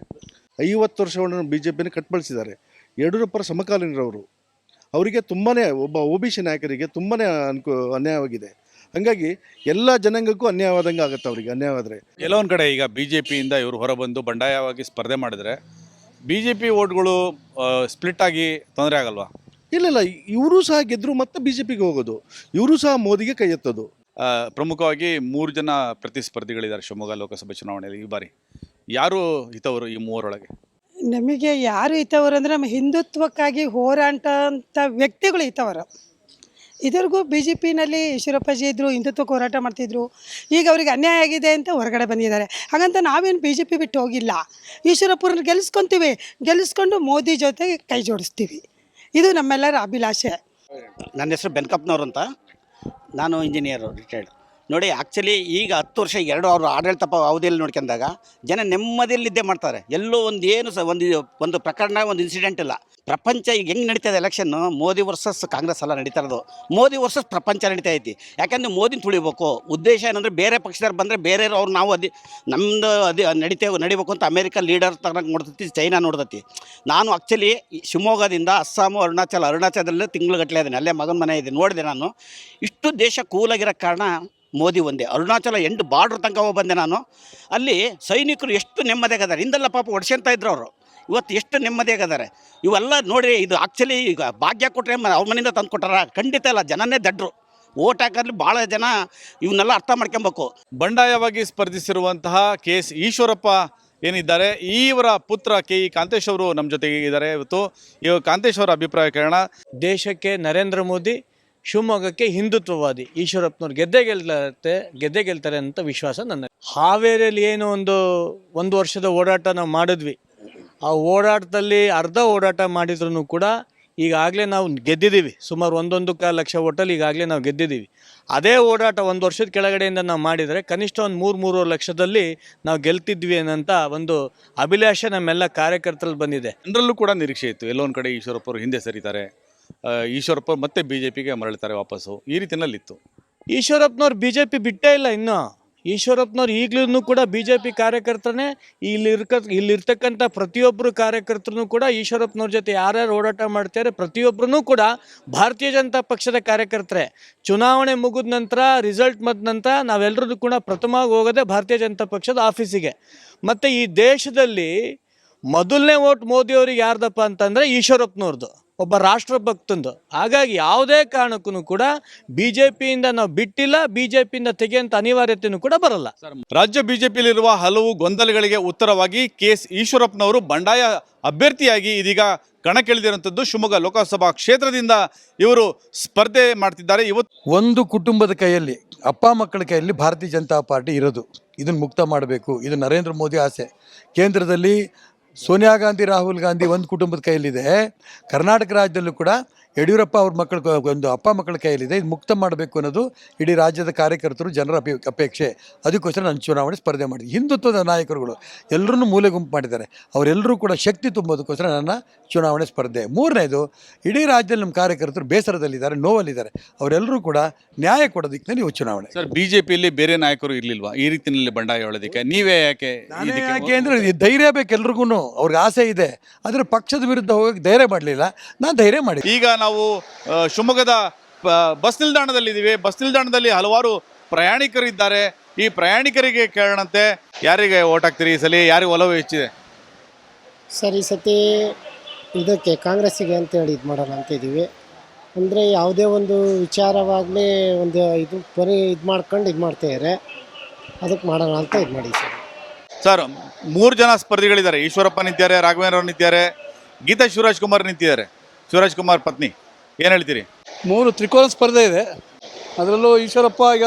50 ವರ್ಷಗಳನ್ನು BJPನ ಕಟ್ಬಳಿಸಿದ್ದಾರೆ. ಯಡಿಯೂರಪ್ಪರ ಸಮಕಾಲೀನರವರು, ಅವರಿಗೆ ತುಂಬಾ ಒಬ್ಬ OBC ನಾಯಕರಿಗೆ ತುಂಬಾ ಅನ್ಯಾಯವಾಗಿದೆ. ಹಾಗಾಗಿ ಎಲ್ಲ ಜನಾಂಗಕ್ಕೂ ಅನ್ಯಾಯವಾದಂಗೆ ಆಗುತ್ತೆ. ಅವರಿಗೆ ಅನ್ಯಾಯವಾದರೆ ಕೆಲವೊಂದು ಕಡೆ ಈಗ BJPಯಿಂದ ಇವರು ಹೊರಬಂದು ಬಂಡಾಯವಾಗಿ ಸ್ಪರ್ಧೆ ಮಾಡಿದರೆ BJP ಓಟ್ಗಳು ಸ್ಪ್ಲಿಟ್ ಆಗಿ ತೊಂದರೆ ಆಗಲ್ವಾ? ಇಲ್ಲ, ಇವರು ಸಹ ಗೆದ್ದರು ಮತ್ತೆ BJPಗೆ ಹೋಗೋದು, ಇವರು ಸಹ ಮೋದಿಗೆ ಕೈ ಎತ್ತೋದು. ಪ್ರಮುಖವಾಗಿ 3 ಜನ ಪ್ರತಿಸ್ಪರ್ಧಿಗಳಿದ್ದಾರೆ ಶಿವಮೊಗ್ಗ ಲೋಕಸಭೆ ಚುನಾವಣೆಯಲ್ಲಿ. ಈ ಬಾರಿ ಯಾರು ಹಿತವರು ಈ 3 ಒಳಗೆ? ನಮಗೆ ಯಾರು ಇತ್ತವರು ಅಂದರೆ ನಮ್ಮ ಹಿಂದುತ್ವಕ್ಕಾಗಿ ಹೋರಾಟ ಅಂತ ವ್ಯಕ್ತಿಗಳು ಇತ್ತವರು. ಇದುವರೆಗೂ ಬಿ ಜೆ ಪಿನಲ್ಲಿ ಈಶ್ವರಪ್ಪಾಜಿ ಇದ್ದರು, ಹಿಂದುತ್ವಕ್ಕೆ ಹೋರಾಟ ಮಾಡ್ತಿದ್ರು. ಈಗ ಅವ್ರಿಗೆ ಅನ್ಯಾಯ ಆಗಿದೆ ಅಂತ ಹೊರಗಡೆ ಬಂದಿದ್ದಾರೆ. ಹಾಗಂತ ನಾವೇನು ಬಿ ಜೆ ಪಿ ಬಿಟ್ಟು ಹೋಗಿಲ್ಲ. ಈಶ್ವರಪ್ಪರನ್ನ ಗೆಲ್ಲಿಸ್ಕೊಂಡು ಮೋದಿ ಜೊತೆ ಕೈ ಜೋಡಿಸ್ತೀವಿ. ಇದು ನಮ್ಮೆಲ್ಲರ ಅಭಿಲಾಷೆ. ನನ್ನ ಹೆಸರು ಬೆನ್ಕಪ್ಪನವ್ರು ಅಂತ. ನಾನು ಇಂಜಿನಿಯರು, ರಿಟೈರ್ಡ್. ನೋಡಿ, ಆ್ಯಕ್ಚುಲಿ ಈಗ 10 ವರ್ಷ ಅವರು ಆಡಳಿತ ಅವಧಿಯಲ್ಲಿ ನೋಡ್ಕೊಂಡಾಗ ಜನ ನೆಮ್ಮದಿಯಲ್ಲಿ ನಿದ್ದೆ ಮಾಡ್ತಾರೆ. ಎಲ್ಲೋ ಒಂದು ಪ್ರಕರಣ, ಒಂದು ಇನ್ಸಿಡೆಂಟ್ ಇಲ್ಲ. ಪ್ರಪಂಚ ಈಗ ಹೆಂಗೆ ನಡೀತಾ ಇದೆ ಎಲೆಕ್ಷನ್ನು, ಮೋದಿ ವರ್ಸಸ್ ಕಾಂಗ್ರೆಸ್ ಎಲ್ಲ ನಡೀತಾ ಇರೋದು. ಮೋದಿ ವರ್ಸಸ್ ಪ್ರಪಂಚ ನಡೀತಾ ಐತಿ. ಯಾಕಂದರೆ ಮೋದಿನ ತುಳಿಬೇಕು. ಉದ್ದೇಶ ಏನಂದರೆ ಬೇರೆ ಪಕ್ಷದವ್ರು ಬಂದರೆ ಬೇರೆಯವ್ರು ಅವ್ರು ನಾವು ನಮ್ಮದು ನಡಿಬೇಕು ಅಂತ ಅಮೇರಿಕಾ ಲೀಡರ್ ತನಕ ನೋಡ್ತೈತಿ, ಚೈನಾ ನೋಡ್ತೈತಿ. ನಾನು ಆ್ಯಕ್ಚುಲಿ ಶಿವಮೊಗ್ಗದಿಂದ ಅಸ್ಸಾಮು, ಅರುಣಾಚಲದಲ್ಲಿ ತಿಂಗ್ಳುಗಟ್ಟಲೆ ಇದ್ದೀನಿ. ಅಲ್ಲೇ ಮಗನ ಮನೆ ಇದೆ. ನೋಡಿದೆ ನಾನು. ಇಷ್ಟು ದೇಶ ಕೂಲಾಗಿರೋ ಕಾರಣ ಮೋದಿ ಒಂದೇ. ಅರುಣಾಚಲ ಎಂಟು ಬಾರ್ಡ್ರ್ ತನಕ ಹೋಗಿ ಬಂದೆ ನಾನು. ಅಲ್ಲಿ ಸೈನಿಕರು ಎಷ್ಟು ನೆಮ್ಮದಿಯಾಗಿದ್ದಾರೆ. ಹಿಂದೆಲ್ಲ ಪಾಪ ಹೊಡ್ಸ್ಕೊಂತ ಇದ್ರು ಅವರು. ಇವತ್ತು ಎಷ್ಟು ನೆಮ್ಮದಿಯಾಗಿದ್ದಾರೆ. ಇವೆಲ್ಲ ನೋಡಿ, ಇದು ಆ್ಯಕ್ಚುಲಿ ಈಗ ಭಾಗ್ಯ ಕೊಟ್ಟರೆ ಅವ್ರ ಮನೆಯಿಂದ ತಂದು ಕೊಟ್ಟಾರ? ಖಂಡಿತ ಇಲ್ಲ. ಜನನೇ ದಡ್ರು. ಓಟ್ ಹಾಕಲ್ಲಿ ಭಾಳ ಜನ ಇವನ್ನೆಲ್ಲ ಅರ್ಥ ಮಾಡ್ಕೊಬೇಕು. ಬಂಡಾಯವಾಗಿ ಸ್ಪರ್ಧಿಸಿರುವಂತಹ KS ಈಶ್ವರಪ್ಪ ಏನಿದ್ದಾರೆ, ಇವರ ಪುತ್ರ KE ಕಾಂತೇಶ್ ಅವರು ನಮ್ಮ ಜೊತೆಗೆ ಇದ್ದಾರೆ. ಇವತ್ತು ಕಾಂತೇಶ್ ಅವರ ಅಭಿಪ್ರಾಯ ಕೇಳೋಣ. ದೇಶಕ್ಕೆ ನರೇಂದ್ರ ಮೋದಿ, ಶಿವಮೊಗ್ಗಕ್ಕೆ ಹಿಂದುತ್ವವಾದಿ. ಈಶ್ವರಪ್ಪನವ್ರು ಗೆದ್ದೇ ಗೆಲ್ತಾರೆ ಅಂತ ವಿಶ್ವಾಸ ನನ್ನ. ಹಾವೇರಿಯಲ್ಲಿ ಏನು ಒಂದು ವರ್ಷದ ಓಡಾಟ ನಾವು ಮಾಡಿದ್ವಿ. ಆ ಓಡಾಟದಲ್ಲಿ ಅರ್ಧ ಓಡಾಟ ಮಾಡಿದ್ರು ಕೂಡ ಈಗಾಗಲೇ ನಾವು ಗೆದ್ದಿದ್ದೀವಿ. ಸುಮಾರು 1.25 ಲಕ್ಷ ಓಟಲ್ಲಿ ಈಗಾಗಲೇ ನಾವು ಗೆದ್ದಿದ್ದೀವಿ. ಅದೇ ಓಡಾಟ 1 ವರ್ಷದ ಕೆಳಗಡೆಯಿಂದ ನಾವು ಮಾಡಿದರೆ ಕನಿಷ್ಠ ಒಂದು 3-3 ಲಕ್ಷದಲ್ಲಿ ನಾವು ಗೆಲ್ತಿದ್ವಿ ಅನ್ನೋಂಥ ಒಂದು ಅಭಿಲಾಷೆ ನಮ್ಮೆಲ್ಲ ಕಾರ್ಯಕರ್ತರಲ್ಲಿ ಬಂದಿದೆ. ಜನರಲ್ಲೂ ಕೂಡ ನಿರೀಕ್ಷೆ ಇತ್ತು, ಎಲ್ಲೊಂದು ಕಡೆ ಈಶ್ವರಪ್ಪರು ಹಿಂದೆ ಸರಿತಾರೆ, ಈಶ್ವರಪ್ಪ ಮತ್ತೆ BJPಗೆ ಮರಳ್ತಾರೆ ವಾಪಸ್ಸು, ಈ ರೀತಿಯಲ್ಲಿತ್ತು. ಈಶ್ವರಪ್ಪನವ್ರು BJP ಬಿಟ್ಟೇ ಇಲ್ಲ ಇನ್ನೂ. ಈಶ್ವರಪ್ಪನವ್ರು ಈಗಲೂ ಕೂಡ BJP ಕಾರ್ಯಕರ್ತನೇ. ಇಲ್ಲಿರ್ತಕ್ಕಂಥ ಪ್ರತಿಯೊಬ್ಬರು ಕಾರ್ಯಕರ್ತರು ಕೂಡ ಈಶ್ವರಪ್ಪನವ್ರ ಜೊತೆ ಯಾರ್ಯಾರು ಓಡಾಟ ಮಾಡ್ತಾರೆ ಪ್ರತಿಯೊಬ್ಬರೂ ಕೂಡ ಭಾರತೀಯ ಜನತಾ ಪಕ್ಷದ ಕಾರ್ಯಕರ್ತರೇ. ಚುನಾವಣೆ ಮುಗಿದ ನಂತರ, ರಿಸಲ್ಟ್ ಬಂದ ನಂತರ ನಾವೆಲ್ಲರೂ ಕೂಡ ಪ್ರಥಮವಾಗಿ ಹೋಗೋದೇ ಭಾರತೀಯ ಜನತಾ ಪಕ್ಷದ ಆಫೀಸಿಗೆ. ಮತ್ತು ಈ ದೇಶದಲ್ಲಿ ಮೊದಲನೇ ಓಟ್ ಮೋದಿಯವ್ರಿಗೆ ಯಾರ್ದಪ್ಪ ಅಂತಂದರೆ ಈಶ್ವರಪ್ಪನವ್ರದ್ದು, ಒಬ್ಬ ರಾಷ್ಟ್ರಭಕ್ತಂದು. ಹಾಗಾಗಿ ಯಾವುದೇ ಕಾರಣಕ್ಕೂ ಕೂಡ BJPಯಿಂದ ನಾವು ಬಿಟ್ಟಿಲ್ಲ, BJPಯಿಂದ ತೆಗೆಯುವಂಥ ಅನಿವಾರ್ಯತೆಯೂ ಕೂಡ ಬರಲ್ಲ. ರಾಜ್ಯ BJPಯಲ್ಲಿರುವ ಹಲವು ಗೊಂದಲಗಳಿಗೆ ಉತ್ತರವಾಗಿ KS ಈಶ್ವರಪ್ಪನವರು ಬಂಡಾಯ ಅಭ್ಯರ್ಥಿಯಾಗಿ ಇದೀಗ ಕಣಕ್ಕಿಳಿದಿರುವಂಥದ್ದು. ಶಿವಮೊಗ್ಗ ಲೋಕಸಭಾ ಕ್ಷೇತ್ರದಿಂದ ಇವರು ಸ್ಪರ್ಧೆ ಮಾಡ್ತಿದ್ದಾರೆ. ಒಂದು ಕುಟುಂಬದ ಕೈಯಲ್ಲಿ, ಅಪ್ಪ ಮಕ್ಕಳ ಕೈಯಲ್ಲಿ ಭಾರತೀಯ ಜನತಾ ಪಾರ್ಟಿ ಇರೋದು. ಇದನ್ನು ಮುಕ್ತ ಮಾಡಬೇಕು. ಇದು ನರೇಂದ್ರ ಮೋದಿ ಆಸೆ. ಕೇಂದ್ರದಲ್ಲಿ ಸೋನಿಯಾ ಗಾಂಧಿ, ರಾಹುಲ್ ಗಾಂಧಿ ಒಂದು ಕುಟುಂಬದ ಕೈಯಲ್ಲಿದೆ. ಕರ್ನಾಟಕ ರಾಜ್ಯದಲ್ಲೂ ಕೂಡ ಯಡಿಯೂರಪ್ಪ ಅವ್ರ ಒಂದು ಅಪ್ಪ ಮಕ್ಕಳ ಕೈಯಲ್ಲಿದೆ. ಇದು ಮುಕ್ತ ಮಾಡಬೇಕು ಅನ್ನೋದು ಇಡೀ ರಾಜ್ಯದ ಕಾರ್ಯಕರ್ತರು, ಜನರ ಅಪೇಕ್ಷೆ. ಅದಕ್ಕೋಸ್ಕರ ನಾನು ಚುನಾವಣೆ ಸ್ಪರ್ಧೆ ಮಾಡಿದೆ. ಹಿಂದುತ್ವದ ನಾಯಕರುಗಳು ಎಲ್ಲರನ್ನೂ ಮೂಲೆ ಗುಂಪು ಮಾಡಿದ್ದಾರೆ. ಅವರೆಲ್ಲರೂ ಕೂಡ ಶಕ್ತಿ ತುಂಬೋದಕ್ಕೋಸ್ಕರ ನನ್ನ ಚುನಾವಣೆ ಸ್ಪರ್ಧೆ. ಮೂರನೇದು, ಇಡೀ ರಾಜ್ಯದಲ್ಲಿ ನಮ್ಮ ಕಾರ್ಯಕರ್ತರು ಬೇಸರದಲ್ಲಿದ್ದಾರೆ, ನೋವಲ್ಲಿದ್ದಾರೆ. ಅವರೆಲ್ಲರೂ ಕೂಡ ನ್ಯಾಯ ಕೊಡೋದಕ್ಕೆ ನೀವು ಚುನಾವಣೆ. ಸರ್, BJPಯಲ್ಲಿ ಬೇರೆ ನಾಯಕರು ಇರಲಿಲ್ವಾ ಈ ರೀತಿಯಲ್ಲಿ ಬಂಡಾಯ ಹೇಳೋದಕ್ಕೆ? ನೀವೇ ಯಾಕೆ ಅಂದರೆ ಧೈರ್ಯ ಬೇಕು ಎಲ್ರಿಗೂ. ಅವ್ರಿಗೆ ಆಸೆ ಇದೆ, ಆದರೆ ಪಕ್ಷದ ವಿರುದ್ಧ ಹೋಗೋಕ್ಕೆ ಧೈರ್ಯ ಮಾಡಲಿಲ್ಲ. ನಾನು ಧೈರ್ಯ ಮಾಡಿ. ಈಗ ನಾವು ಶಿವಮೊಗ್ಗದ ಬಸ್ ನಿಲ್ದಾಣದಲ್ಲಿದ್ದೀವಿ. ಬಸ್ ನಿಲ್ದಾಣದಲ್ಲಿ ಹಲವಾರು ಪ್ರಯಾಣಿಕರಿದ್ದಾರೆ. ಈ ಪ್ರಯಾಣಿಕರಿಗೆ ಕೇಳೋಣಂತೆ, ಯಾರಿಗೆ ಓಟ್ ಹಾಕ್ತೀರಿ ಈ ಸಲ? ಯಾರಿಗೆ ಒಲವು ಹೆಚ್ಚಿದೆ? ಸರ್, ಈ ಸತಿ ಇದಕ್ಕೆ ಕಾಂಗ್ರೆಸ್ಸಿಗೆ ಅಂತೇಳಿ ಇದು ಮಾಡೋಣ ಅಂತ ಇದ್ದೀವಿ. ಅಂದರೆ ಯಾವುದೇ ಒಂದು ವಿಚಾರವಾಗಲಿ ಒಂದು ಇದು ಬರೀ ಇದು ಮಾಡ್ಕೊಂಡು ಇದು ಮಾಡ್ತಾಯಿದ್ದಾರೆ, ಅದಕ್ಕೆ ಮಾಡೋಣ ಅಂತ ಇದು ಮಾಡಿ ಸರ್. 3 ಜನ ಸ್ಪರ್ಧಿಗಳಿದ್ದಾರೆ. ಈಶ್ವರಪ್ಪ ನಿಂತಿದ್ದಾರೆ, ರಾಘವೇಂದ್ರ ಅವರು ನಿಂತಿದ್ದಾರೆ, ಗೀತಾ ಶಿವರಾಜ್ ಕುಮಾರ್ ನಿಂತಿದ್ದಾರೆ. ಶಿವರಾಜ್ ಕುಮಾರ್ ಪತ್ನಿ, ಏನು ಹೇಳ್ತೀರಿ? 3 ತ್ರಿಕೋನ ಸ್ಪರ್ಧೆ ಇದೆ. ಅದರಲ್ಲೂ ಈಶ್ವರಪ್ಪ ಈಗ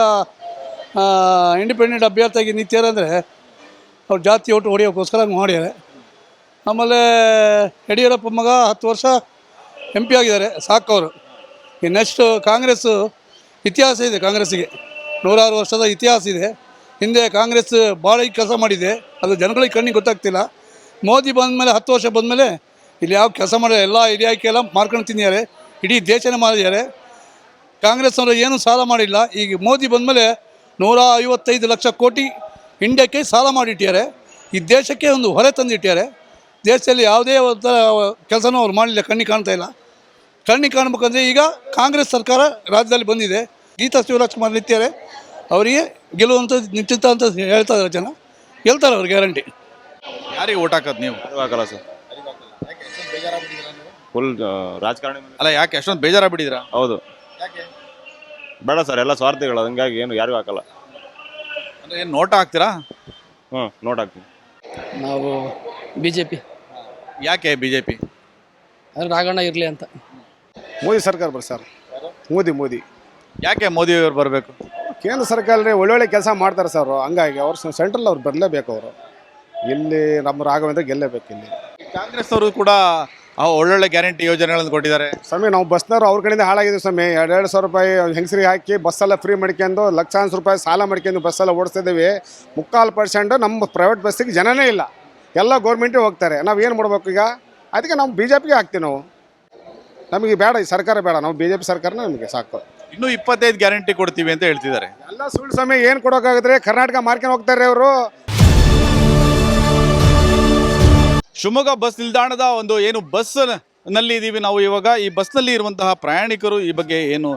ಇಂಡಿಪೆಂಡೆಂಟ್ ಅಭ್ಯರ್ಥಿಯಾಗಿ ನಿಂತಿದ್ದಾರೆ. ಅಂದರೆ ಅವ್ರು ಜಾತಿ ಓಟು ಹೊಡೆಯೋಕ್ಕೋಸ್ಕರ ಹಂಗೆ ಮಾಡ್ಯಾರೆ. ಆಮೇಲೆ ಯಡಿಯೂರಪ್ಪ ಮಗ 10 ವರ್ಷ MP ಆಗಿದ್ದಾರೆ, ಸಾಕವರು. ಈ ನೆಕ್ಸ್ಟ್ ಕಾಂಗ್ರೆಸ್ಸು ಇತಿಹಾಸ ಇದೆ. ಕಾಂಗ್ರೆಸ್ಸಿಗೆ 106 ವರ್ಷದ ಇತಿಹಾಸ ಇದೆ. ಹಿಂದೆ ಕಾಂಗ್ರೆಸ್ ಭಾಳ ಕೆಲಸ ಮಾಡಿದೆ, ಅದು ಜನಗಳಿಗೆ ಕಣ್ಣಿಗೆ ಗೊತ್ತಾಗ್ತಿಲ್ಲ. ಮೋದಿ ಬಂದಮೇಲೆ 10 ವರ್ಷ ಬಂದಮೇಲೆ ಇಲ್ಲಿ ಯಾವ ಕೆಲಸ ಮಾಡಿಲ್ಲ. ಎಲ್ಲ ಇಲಾಖೆ ಎಲ್ಲ ಮಾರ್ಕೊಂಡು ತಿಂದಿದ್ದಾರೆ, ಇಡೀ ದೇಶನೇ ಮಾಡಿದ್ದಾರೆ. ಕಾಂಗ್ರೆಸ್ನವರು ಏನೂ ಸಾಲ ಮಾಡಿಲ್ಲ. ಈಗ ಮೋದಿ ಬಂದಮೇಲೆ 155 ಲಕ್ಷ ಕೋಟಿ ಇಂಡಿಯಾಕ್ಕೆ ಸಾಲ ಮಾಡಿಟ್ಟಿದ್ದಾರೆ. ಈ ದೇಶಕ್ಕೆ ಒಂದು ಹೊರೆ ತಂದಿಟ್ಟಿದ್ದಾರೆ. ದೇಶದಲ್ಲಿ ಯಾವುದೇ ಒಂಥರ ಕೆಲಸನೂ ಅವ್ರು ಮಾಡಲಿಲ್ಲ, ಕಣ್ಣಿಗೆ ಕಾಣ್ತಾ ಇಲ್ಲ. ಕಣ್ಣಿಗೆ ಕಾಣಬೇಕಂದ್ರೆ ಈಗ ಕಾಂಗ್ರೆಸ್ ಸರ್ಕಾರ ರಾಜ್ಯದಲ್ಲಿ ಬಂದಿದೆ. ಗೀತಾ ಶಿವರಾಜ್ ಕುಮಾರ್ ನಿಂತಿದ್ದಾರೆ. ಅವರಿಗೆ ಗೆಲ್ಲುವಂಥ ನಿಶ್ಚಿತ ಅಂತ ಹೇಳ್ತಾ ಇದ್ದಾರೆ ಜನ. ಗೆಲ್ತಾರೆ ಅವ್ರು, ಗ್ಯಾರಂಟಿ. ಯಾರಿಗೆ ಓಟ್ ಹಾಕೋದು ನೀವು? ಹಾಕಲ್ಲ ಸರ್. ಫುಲ್ ರಾಜಕಾರಣಿ ಅಲ್ಲ, ಯಾಕೆ ಅಷ್ಟೊಂದು ಬೇಜಾರಾಗ್ಬಿಟ್ಟಿದ್ದೀರಾ? ಹೌದು, ಬೇಡ ಸರ್, ಎಲ್ಲ ಸ್ವಾರ್ಥಿಗಳು. ಹಂಗಾಗಿ ಏನು ಯಾರಿಗೂ ಹಾಕಲ್ಲ. ಅಂದರೆ ಏನು ನೋಟ್ ಹಾಕ್ತೀರಾ? ನೋಟ್ ಹಾಕ್ತೀವಿ ನಾವು BJP. ಯಾಕೆ BJP? ಆದರೆ ರಾಘಣ್ಣ ಇರಲಿ ಅಂತ. ಮೋದಿ ಸರ್ಕಾರ ಬರ್ ಸರ್, ಮೋದಿ ಯಾಕೆ ಮೋದಿ ಅವರು ಬರಬೇಕು? ಕೇಂದ್ರ ಸರ್ಕಾರದಲ್ಲಿ ಒಳ್ಳೊಳ್ಳೆ ಕೆಲಸ ಮಾಡ್ತಾರೆ ಸರ್. ಹಂಗಾಗಿ ಅವ್ರು ಸೆಂಟ್ರಲ್ ಅವ್ರು ಬರಲೇಬೇಕು. ಅವರು ಇಲ್ಲಿ ನಮ್ಮ ರಾಘವೇಂದ್ರ ಗೆಲ್ಲೇಬೇಕು. ಇಲ್ಲಿ ಕಾಂಗ್ರೆಸ್ ಅವರು ಕೂಡ ಒಳ್ಳೊಳ್ಳೆ ಗ್ಯಾರಂಟಿ ಯೋಜನೆಗಳನ್ನು ಕೊಟ್ಟಿದ್ದಾರೆ. ಸ್ವಾಮಿ ನಾವು ಬಸ್ನವ್ರು ಅವ್ರ ಕಡೆಯಿಂದ ಹಾಳಾಗಿದ್ದೀವಿ ಸ್ವಾಮಿ. 2,000 ರೂಪಾಯಿ ಹೆಂಗಸರಿಗೆ ಹಾಕಿ ಬಸ್ಸೆಲ್ಲ ಫ್ರೀ ಮಾಡ್ಕೊಂಡು ಲಕ್ಷಾಂತರ ರೂಪಾಯಿ ಸಾಲ ಮಾಡ್ಕೊಂಡು ಬಸ್ಸೆಲ್ಲ ಓಡಿಸ್ತಿದ್ದೀವಿ. 3/4% ನಮ್ಮ ಪ್ರೈವೇಟ್ ಬಸ್ಸಿಗೆ ಜನನೇ ಇಲ್ಲ, ಎಲ್ಲ ಗೌರ್ಮೆಂಟಿಗೆ ಹೋಗ್ತಾರೆ. ನಾವು ಏನು ಮಾಡ್ಬೇಕು ಈಗ? ಅದಕ್ಕೆ ನಾವು BJPಗೆ ಹಾಕ್ತೀವಿ. ನಾವು ನಮಗೆ ಬೇಡ ಈ ಸರ್ಕಾರ ಬೇಡ, ನಾವು BJP ಸರ್ಕಾರನೇ ನಮಗೆ ಸಾಕು. ಇನ್ನೂ 25 ಗ್ಯಾರಂಟಿ ಕೊಡ್ತೀವಿ ಅಂತ ಹೇಳ್ತಿದ್ದಾರೆ. ಎಲ್ಲ ಸುಳ್ಳು ಸ್ವಾಮಿ. ಏನು ಕೊಡೋಕ್ಕಾಗಿದ್ರೆ ಕರ್ನಾಟಕ ಮಾರ್ಕೊಂಡು ಹೋಗ್ತಾರೆ ಅವರು. ಶಿವಮೊಗ್ಗ ಬಸ್ ನಿಲ್ದಾಣದ ಒಂದು ಏನು ಬಸ್ನಲ್ಲಿ ಇದ್ದೀವಿ ನಾವು ಇವಾಗ. ಈ ಬಸ್ನಲ್ಲಿ ಇರುವಂತಹ ಪ್ರಯಾಣಿಕರು ಈ ಬಗ್ಗೆ ಏನು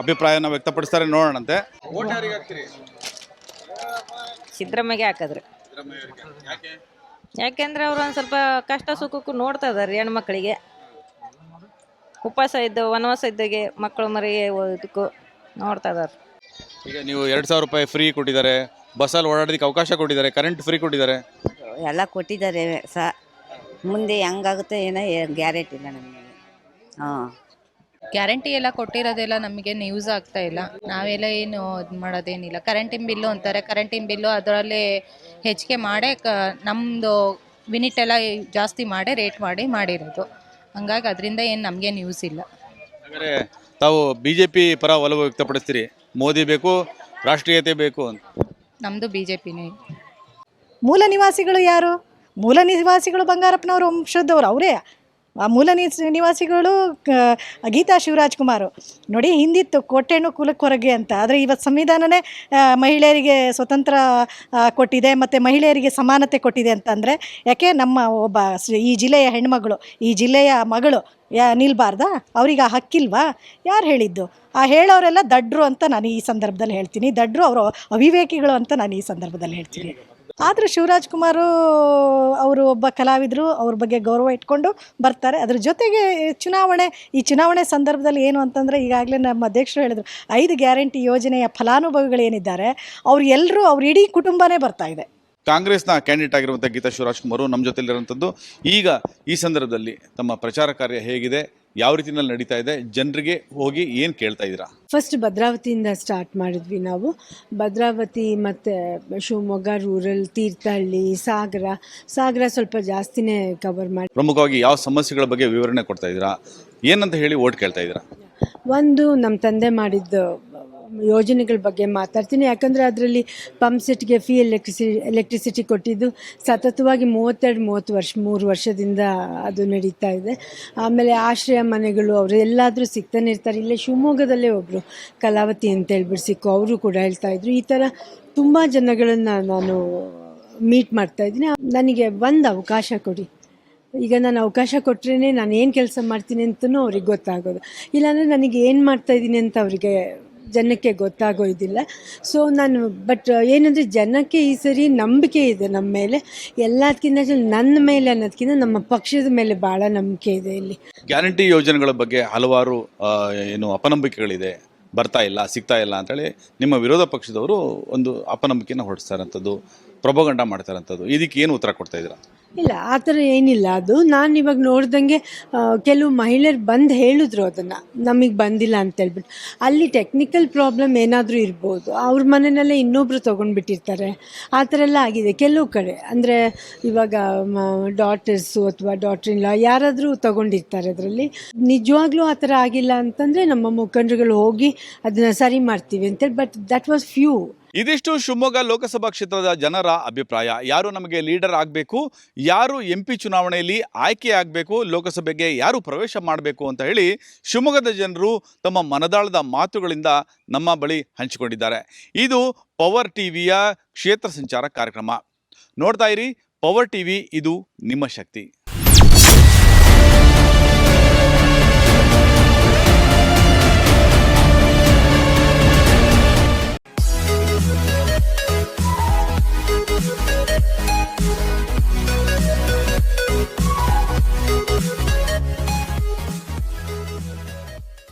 ಅಭಿಪ್ರಾಯನ ವ್ಯಕ್ತಪಡಿಸ್ತಾರೆ ನೋಡೋಣಂತೆ. ಸಿದ್ದರಾಮಯ್ಯಗೆ ಹಾಕಿದ್ರು. ಯಾಕೆಂದ್ರೆ ಅವ್ರು ಒಂದು ಸ್ವಲ್ಪ ಕಷ್ಟ ಸುಖಕ್ಕೂ ನೋಡ್ತಾ ಇದಾರೆ. ಹೆಣ್ಮಕ್ಳಿಗೆ ಉಪವಾಸ ಇದ್ದು ವನವಾಸ ಇದ್ದಾಗೆ ಮಕ್ಕಳು ಮರಿಗೆ ಇದಕ್ಕೂ ನೋಡ್ತಾ ಇದಾರೆ. ಈಗ ನೀವು 2,000 ರೂಪಾಯಿ ಫ್ರೀ ಕೊಟ್ಟಿದ್ದಾರೆ, ಬಸ್ಸಲ್ಲಿ ಓಡಾಡೋದಕ್ಕೆ ಅವಕಾಶ ಕೊಟ್ಟಿದ್ದಾರೆ, ಕರೆಂಟ್ ಫ್ರೀ ಕೊಟ್ಟಿದ್ದಾರೆ, ಎಲ್ಲ ಕೊಟ್ಟಿದ್ದಾರೆ ಮುಂದೆ ಹೆಂಗಾಗುತ್ತೆ ಏನೋ ಗ್ಯಾರಂಟಿ ಇಲ್ಲ ನಮಗೆ. ಗ್ಯಾರಂಟಿ ಎಲ್ಲ ಕೊಟ್ಟಿರೋದೆಲ್ಲ ನಮಗೆ ಯೂಸ್ ಆಗ್ತಾ ಇಲ್ಲ. ನಾವೆಲ್ಲ ಏನು ಇದು ಮಾಡೋದೇನಿಲ್ಲ. ಕರೆಂಟಿನ ಬಿಲ್ಲು ಅಂತಾರೆ, ಕರೆಂಟಿನ ಬಿಲ್ಲು ಅದರಲ್ಲಿ ಹೆಚ್ಚಿಗೆ ಮಾಡೇ ನಮ್ಮದು ಯೂನಿಟ್ ಎಲ್ಲ ಜಾಸ್ತಿ ಮಾಡೇ ರೇಟ್ ಮಾಡಿರೋದು. ಹಂಗಾಗಿ ಅದರಿಂದ ಏನು ನಮಗೇನು ಯೂಸ್ ಇಲ್ಲ. ಹಾಗಾದರೆ ತಾವು BJP ಪರ ಒಲವು ವ್ಯಕ್ತಪಡಿಸ್ತೀರಿ, ಮೋದಿ ಬೇಕು, ರಾಷ್ಟ್ರೀಯತೆ ಬೇಕು ಅಂತ? ನಮ್ಮದು BJPನೇ. ಮೂಲ ನಿವಾಸಿಗಳು ಯಾರು? ಮೂಲ ನಿವಾಸಿಗಳು ಬಂಗಾರಪ್ಪನವರು ವಂಶದವರು ಅವರೇ. ಆ ಮೂಲ ನಿವಾಸಿಗಳು ಗೀತಾ ಶಿವರಾಜ್ಕುಮಾರ್. ನೋಡಿ, ಹಿಂದಿತ್ತು ಕೊಟ್ಟೆಣ್ಣು ಕುಲಕ್ಕೊರಗೆ ಅಂತ. ಆದರೆ ಇವತ್ತು ಸಂವಿಧಾನನೇ ಮಹಿಳೆಯರಿಗೆ ಸ್ವತಂತ್ರ ಕೊಟ್ಟಿದೆ ಮತ್ತು ಮಹಿಳೆಯರಿಗೆ ಸಮಾನತೆ ಕೊಟ್ಟಿದೆ ಅಂತಂದರೆ ಯಾಕೆ ನಮ್ಮ ಒಬ್ಬ ಈ ಜಿಲ್ಲೆಯ ಹೆಣ್ಮಗಳು, ಈ ಜಿಲ್ಲೆಯ ಮಗಳು ನಿಲ್ಬಾರ್ದಾ? ಅವ್ರಿಗೆ ಆ ಹಕ್ಕಿಲ್ವಾ? ಯಾರು ಹೇಳಿದ್ದು? ಆ ಹೇಳೋರೆಲ್ಲ ದಡ್ರು ಅಂತ ನಾನು ಈ ಸಂದರ್ಭದಲ್ಲಿ ಹೇಳ್ತೀನಿ. ದಡ್ರು, ಅವರು ಅವಿವೇಕಿಗಳು ಅಂತ ನಾನು ಈ ಸಂದರ್ಭದಲ್ಲಿ ಹೇಳ್ತೀನಿ. ಆದರೂ ಶಿವರಾಜ್ಕುಮಾರ್ ಅವರು ಒಬ್ಬ ಕಲಾವಿದರು, ಅವ್ರ ಬಗ್ಗೆ ಗೌರವ ಇಟ್ಕೊಂಡು ಬರ್ತಾರೆ. ಅದ್ರ ಜೊತೆಗೆ ಈ ಚುನಾವಣೆ ಸಂದರ್ಭದಲ್ಲಿ ಏನು ಅಂತಂದರೆ, ಈಗಾಗಲೇ ನಮ್ಮ ಅಧ್ಯಕ್ಷರು ಹೇಳಿದರು, 5 ಗ್ಯಾರಂಟಿ ಯೋಜನೆಯ ಫಲಾನುಭವಿಗಳೇನಿದ್ದಾರೆ ಅವ್ರ ಇಡೀ ಕುಟುಂಬನೇ ಬರ್ತಾ ಇದೆ. ಕಾಂಗ್ರೆಸ್ನ ಕ್ಯಾಂಡಿಡೇಟ್ ಆಗಿರುವಂಥ ಗೀತಾ ಶಿವರಾಜ್ಕುಮಾರ್ ನಮ್ಮ ಜೊತೆಲಿರುವಂಥದ್ದು. ಈಗ ಈ ಸಂದರ್ಭದಲ್ಲಿ ತಮ್ಮ ಪ್ರಚಾರ ಕಾರ್ಯ ಹೇಗಿದೆ, ಯಾವ ರೀತಿಯಲ್ಲಿ ನಡೀತಾ ಇದೆ, ಜನರಿಗೆ ಹೋಗಿ ಏನು ಕೇಳ್ತಾ ಇದ್ದೀರಾ? ಫಸ್ಟ್ ಭದ್ರಾವತಿಯಿಂದ ಸ್ಟಾರ್ಟ್ ಮಾಡಿದ್ವಿ ನಾವು. ಭದ್ರಾವತಿ ಮತ್ತು ಶಿವಮೊಗ್ಗ ರೂರಲ್, ತೀರ್ಥಹಳ್ಳಿ, ಸಾಗರ ಸ್ವಲ್ಪ ಜಾಸ್ತಿನೇ ಕವರ್ ಮಾಡಿ. ಪ್ರಮುಖವಾಗಿ ಯಾವ ಸಮಸ್ಯೆಗಳ ಬಗ್ಗೆ ವಿವರಣೆ ಕೊಡ್ತಾ ಇದ್ದೀರಾ, ಏನಂತ ಹೇಳಿ ಓಟ್ ಕೇಳ್ತಾ ಇದ್ದೀರಾ? ಒಂದು ನಮ್ಮ ತಂದೆ ಮಾಡಿದ್ದು ಯೋಜನೆಗಳ ಬಗ್ಗೆ ಮಾತಾಡ್ತೀನಿ. ಯಾಕಂದರೆ ಅದರಲ್ಲಿ ಪಂಪ್ ಸೆಟ್ಗೆ ಫ್ರೀ ಎಲೆಕ್ಟ್ರಿಸಿಟಿ ಕೊಟ್ಟಿದ್ದು ಸತತವಾಗಿ 3 ವರ್ಷದಿಂದ ಅದು ನಡೀತಾ ಇದೆ. ಆಮೇಲೆ ಆಶ್ರಯ ಮನೆಗಳು ಅವರು ಎಲ್ಲಾದರೂ ಸಿಗ್ತಾನೆ ಇರ್ತಾರೆ. ಇಲ್ಲೇ ಶಿವಮೊಗ್ಗದಲ್ಲೇ ಒಬ್ಬರು ಕಲಾವತಿ ಅಂತ ಹೇಳ್ಬಿಟ್ಟು ಸಿಕ್ಕು, ಅವರು ಕೂಡ ಹೇಳ್ತಾಯಿದ್ರು. ಈ ಥರ ತುಂಬ ಜನಗಳನ್ನು ನಾನು ಮೀಟ್ ಮಾಡ್ತಾಯಿದ್ದೀನಿ. ನನಗೆ ಒಂದು ಅವಕಾಶ ಕೊಡಿ. ಈಗ ನಾನು ಅವಕಾಶ ಕೊಟ್ಟರೆ ನಾನು ಏನು ಕೆಲಸ ಮಾಡ್ತೀನಿ ಅಂತಲೂ ಅವ್ರಿಗೆ ಗೊತ್ತಾಗೋದು. ಇಲ್ಲಾಂದರೆ ನನಗೆ ಏನು ಮಾಡ್ತಾಯಿದ್ದೀನಿ ಅಂತ ಅವರಿಗೆ ಜನಕ್ಕೆ ಗೊತ್ತಾಗೋದಿಲ್ಲ. ಸೊ ನಾನು ಏನಂದರೆ ಜನಕ್ಕೆ ಈ ಸರಿ ನಂಬಿಕೆ ಇದೆ ನಮ್ಮ ಮೇಲೆ. ಎಲ್ಲದಕ್ಕಿಂತ ನನ್ನ ಮೇಲೆ ಅನ್ನೋದಕ್ಕಿಂತ ನಮ್ಮ ಪಕ್ಷದ ಮೇಲೆ ಭಾಳ ನಂಬಿಕೆ ಇದೆ. ಇಲ್ಲಿ ಗ್ಯಾರಂಟಿ ಯೋಜನೆಗಳ ಬಗ್ಗೆ ಹಲವಾರು ಏನು ಅಪನಂಬಿಕೆಗಳಿದೆ, ಬರ್ತಾ ಇಲ್ಲ, ಸಿಗ್ತಾ ಇಲ್ಲ ಅಂತೇಳಿ ನಿಮ್ಮ ವಿರೋಧ ಪಕ್ಷದವರು ಒಂದು ಅಪನಂಬಿಕೆನ ಹೊರಡಿಸ್ತಾರಂಥದ್ದು, ಪ್ರೊಪಗಂಡ ಮಾಡ್ತಾರಂಥದ್ದು. ಇದಕ್ಕೆ ಏನು ಉತ್ತರ ಕೊಡ್ತಾ ಇದ್ದೀರಾ? ಇಲ್ಲ, ಆ ಥರ ಏನಿಲ್ಲ. ಅದು ನಾನು ಇವಾಗ ನೋಡ್ದಂಗೆ ಕೆಲವು ಮಹಿಳೆಯರು ಬಂದು ಹೇಳಿದ್ರು ಅದನ್ನು, ನಮಗೆ ಬಂದಿಲ್ಲ ಅಂತೇಳ್ಬಿಟ್ಟು. ಅಲ್ಲಿ ಟೆಕ್ನಿಕಲ್ ಪ್ರಾಬ್ಲಮ್ ಏನಾದರೂ ಇರ್ಬೋದು. ಅವ್ರ ಮನೆಯಲ್ಲೇ ಇನ್ನೊಬ್ಬರು ತೊಗೊಂಡ್ಬಿಟ್ಟಿರ್ತಾರೆ. ಆ ಥರ ಎಲ್ಲ ಆಗಿದೆ ಕೆಲವು ಕಡೆ. ಅಂದರೆ ಇವಾಗ ಡಾಟರ್ಸು ಅಥವಾ ಡಾಟರ್ ಇನ್ ಲಾ ಯಾರಾದರೂ ತೊಗೊಂಡಿರ್ತಾರೆ. ಅದರಲ್ಲಿ ನಿಜವಾಗ್ಲೂ ಆ ಥರ ಆಗಿಲ್ಲ ಅಂತಂದರೆ ನಮ್ಮ ಮುಖಂಡರುಗಳು ಹೋಗಿ ಅದನ್ನು ಸರಿ ಮಾಡ್ತೀವಿ ಅಂತೇಳಿ. But that was few. ಇದಿಷ್ಟು ಶಿವಮೊಗ್ಗ ಲೋಕಸಭಾ ಕ್ಷೇತ್ರದ ಜನರ ಅಭಿಪ್ರಾಯ. ಯಾರು ನಮಗೆ ಲೀಡರ್ ಆಗಬೇಕು, ಯಾರು MP ಚುನಾವಣೆಯಲ್ಲಿ ಆಯ್ಕೆ ಆಗಬೇಕು, ಲೋಕಸಭೆಗೆ ಯಾರು ಪ್ರವೇಶ ಮಾಡಬೇಕು ಅಂತ ಹೇಳಿ ಶಿವಮೊಗ್ಗದ ಜನರು ತಮ್ಮ ಮನದಾಳದ ಮಾತುಗಳಿಂದ ನಮ್ಮ ಬಳಿ ಹಂಚಿಕೊಂಡಿದ್ದಾರೆ. ಇದು ಪವರ್ ಟಿವಿಯ ಕ್ಷೇತ್ರ ಸಂಚಾರ ಕಾರ್ಯಕ್ರಮ. ನೋಡ್ತಾ ಇರಿ ಪವರ್ ಟಿವಿ, ಇದು ನಿಮ್ಮ ಶಕ್ತಿ.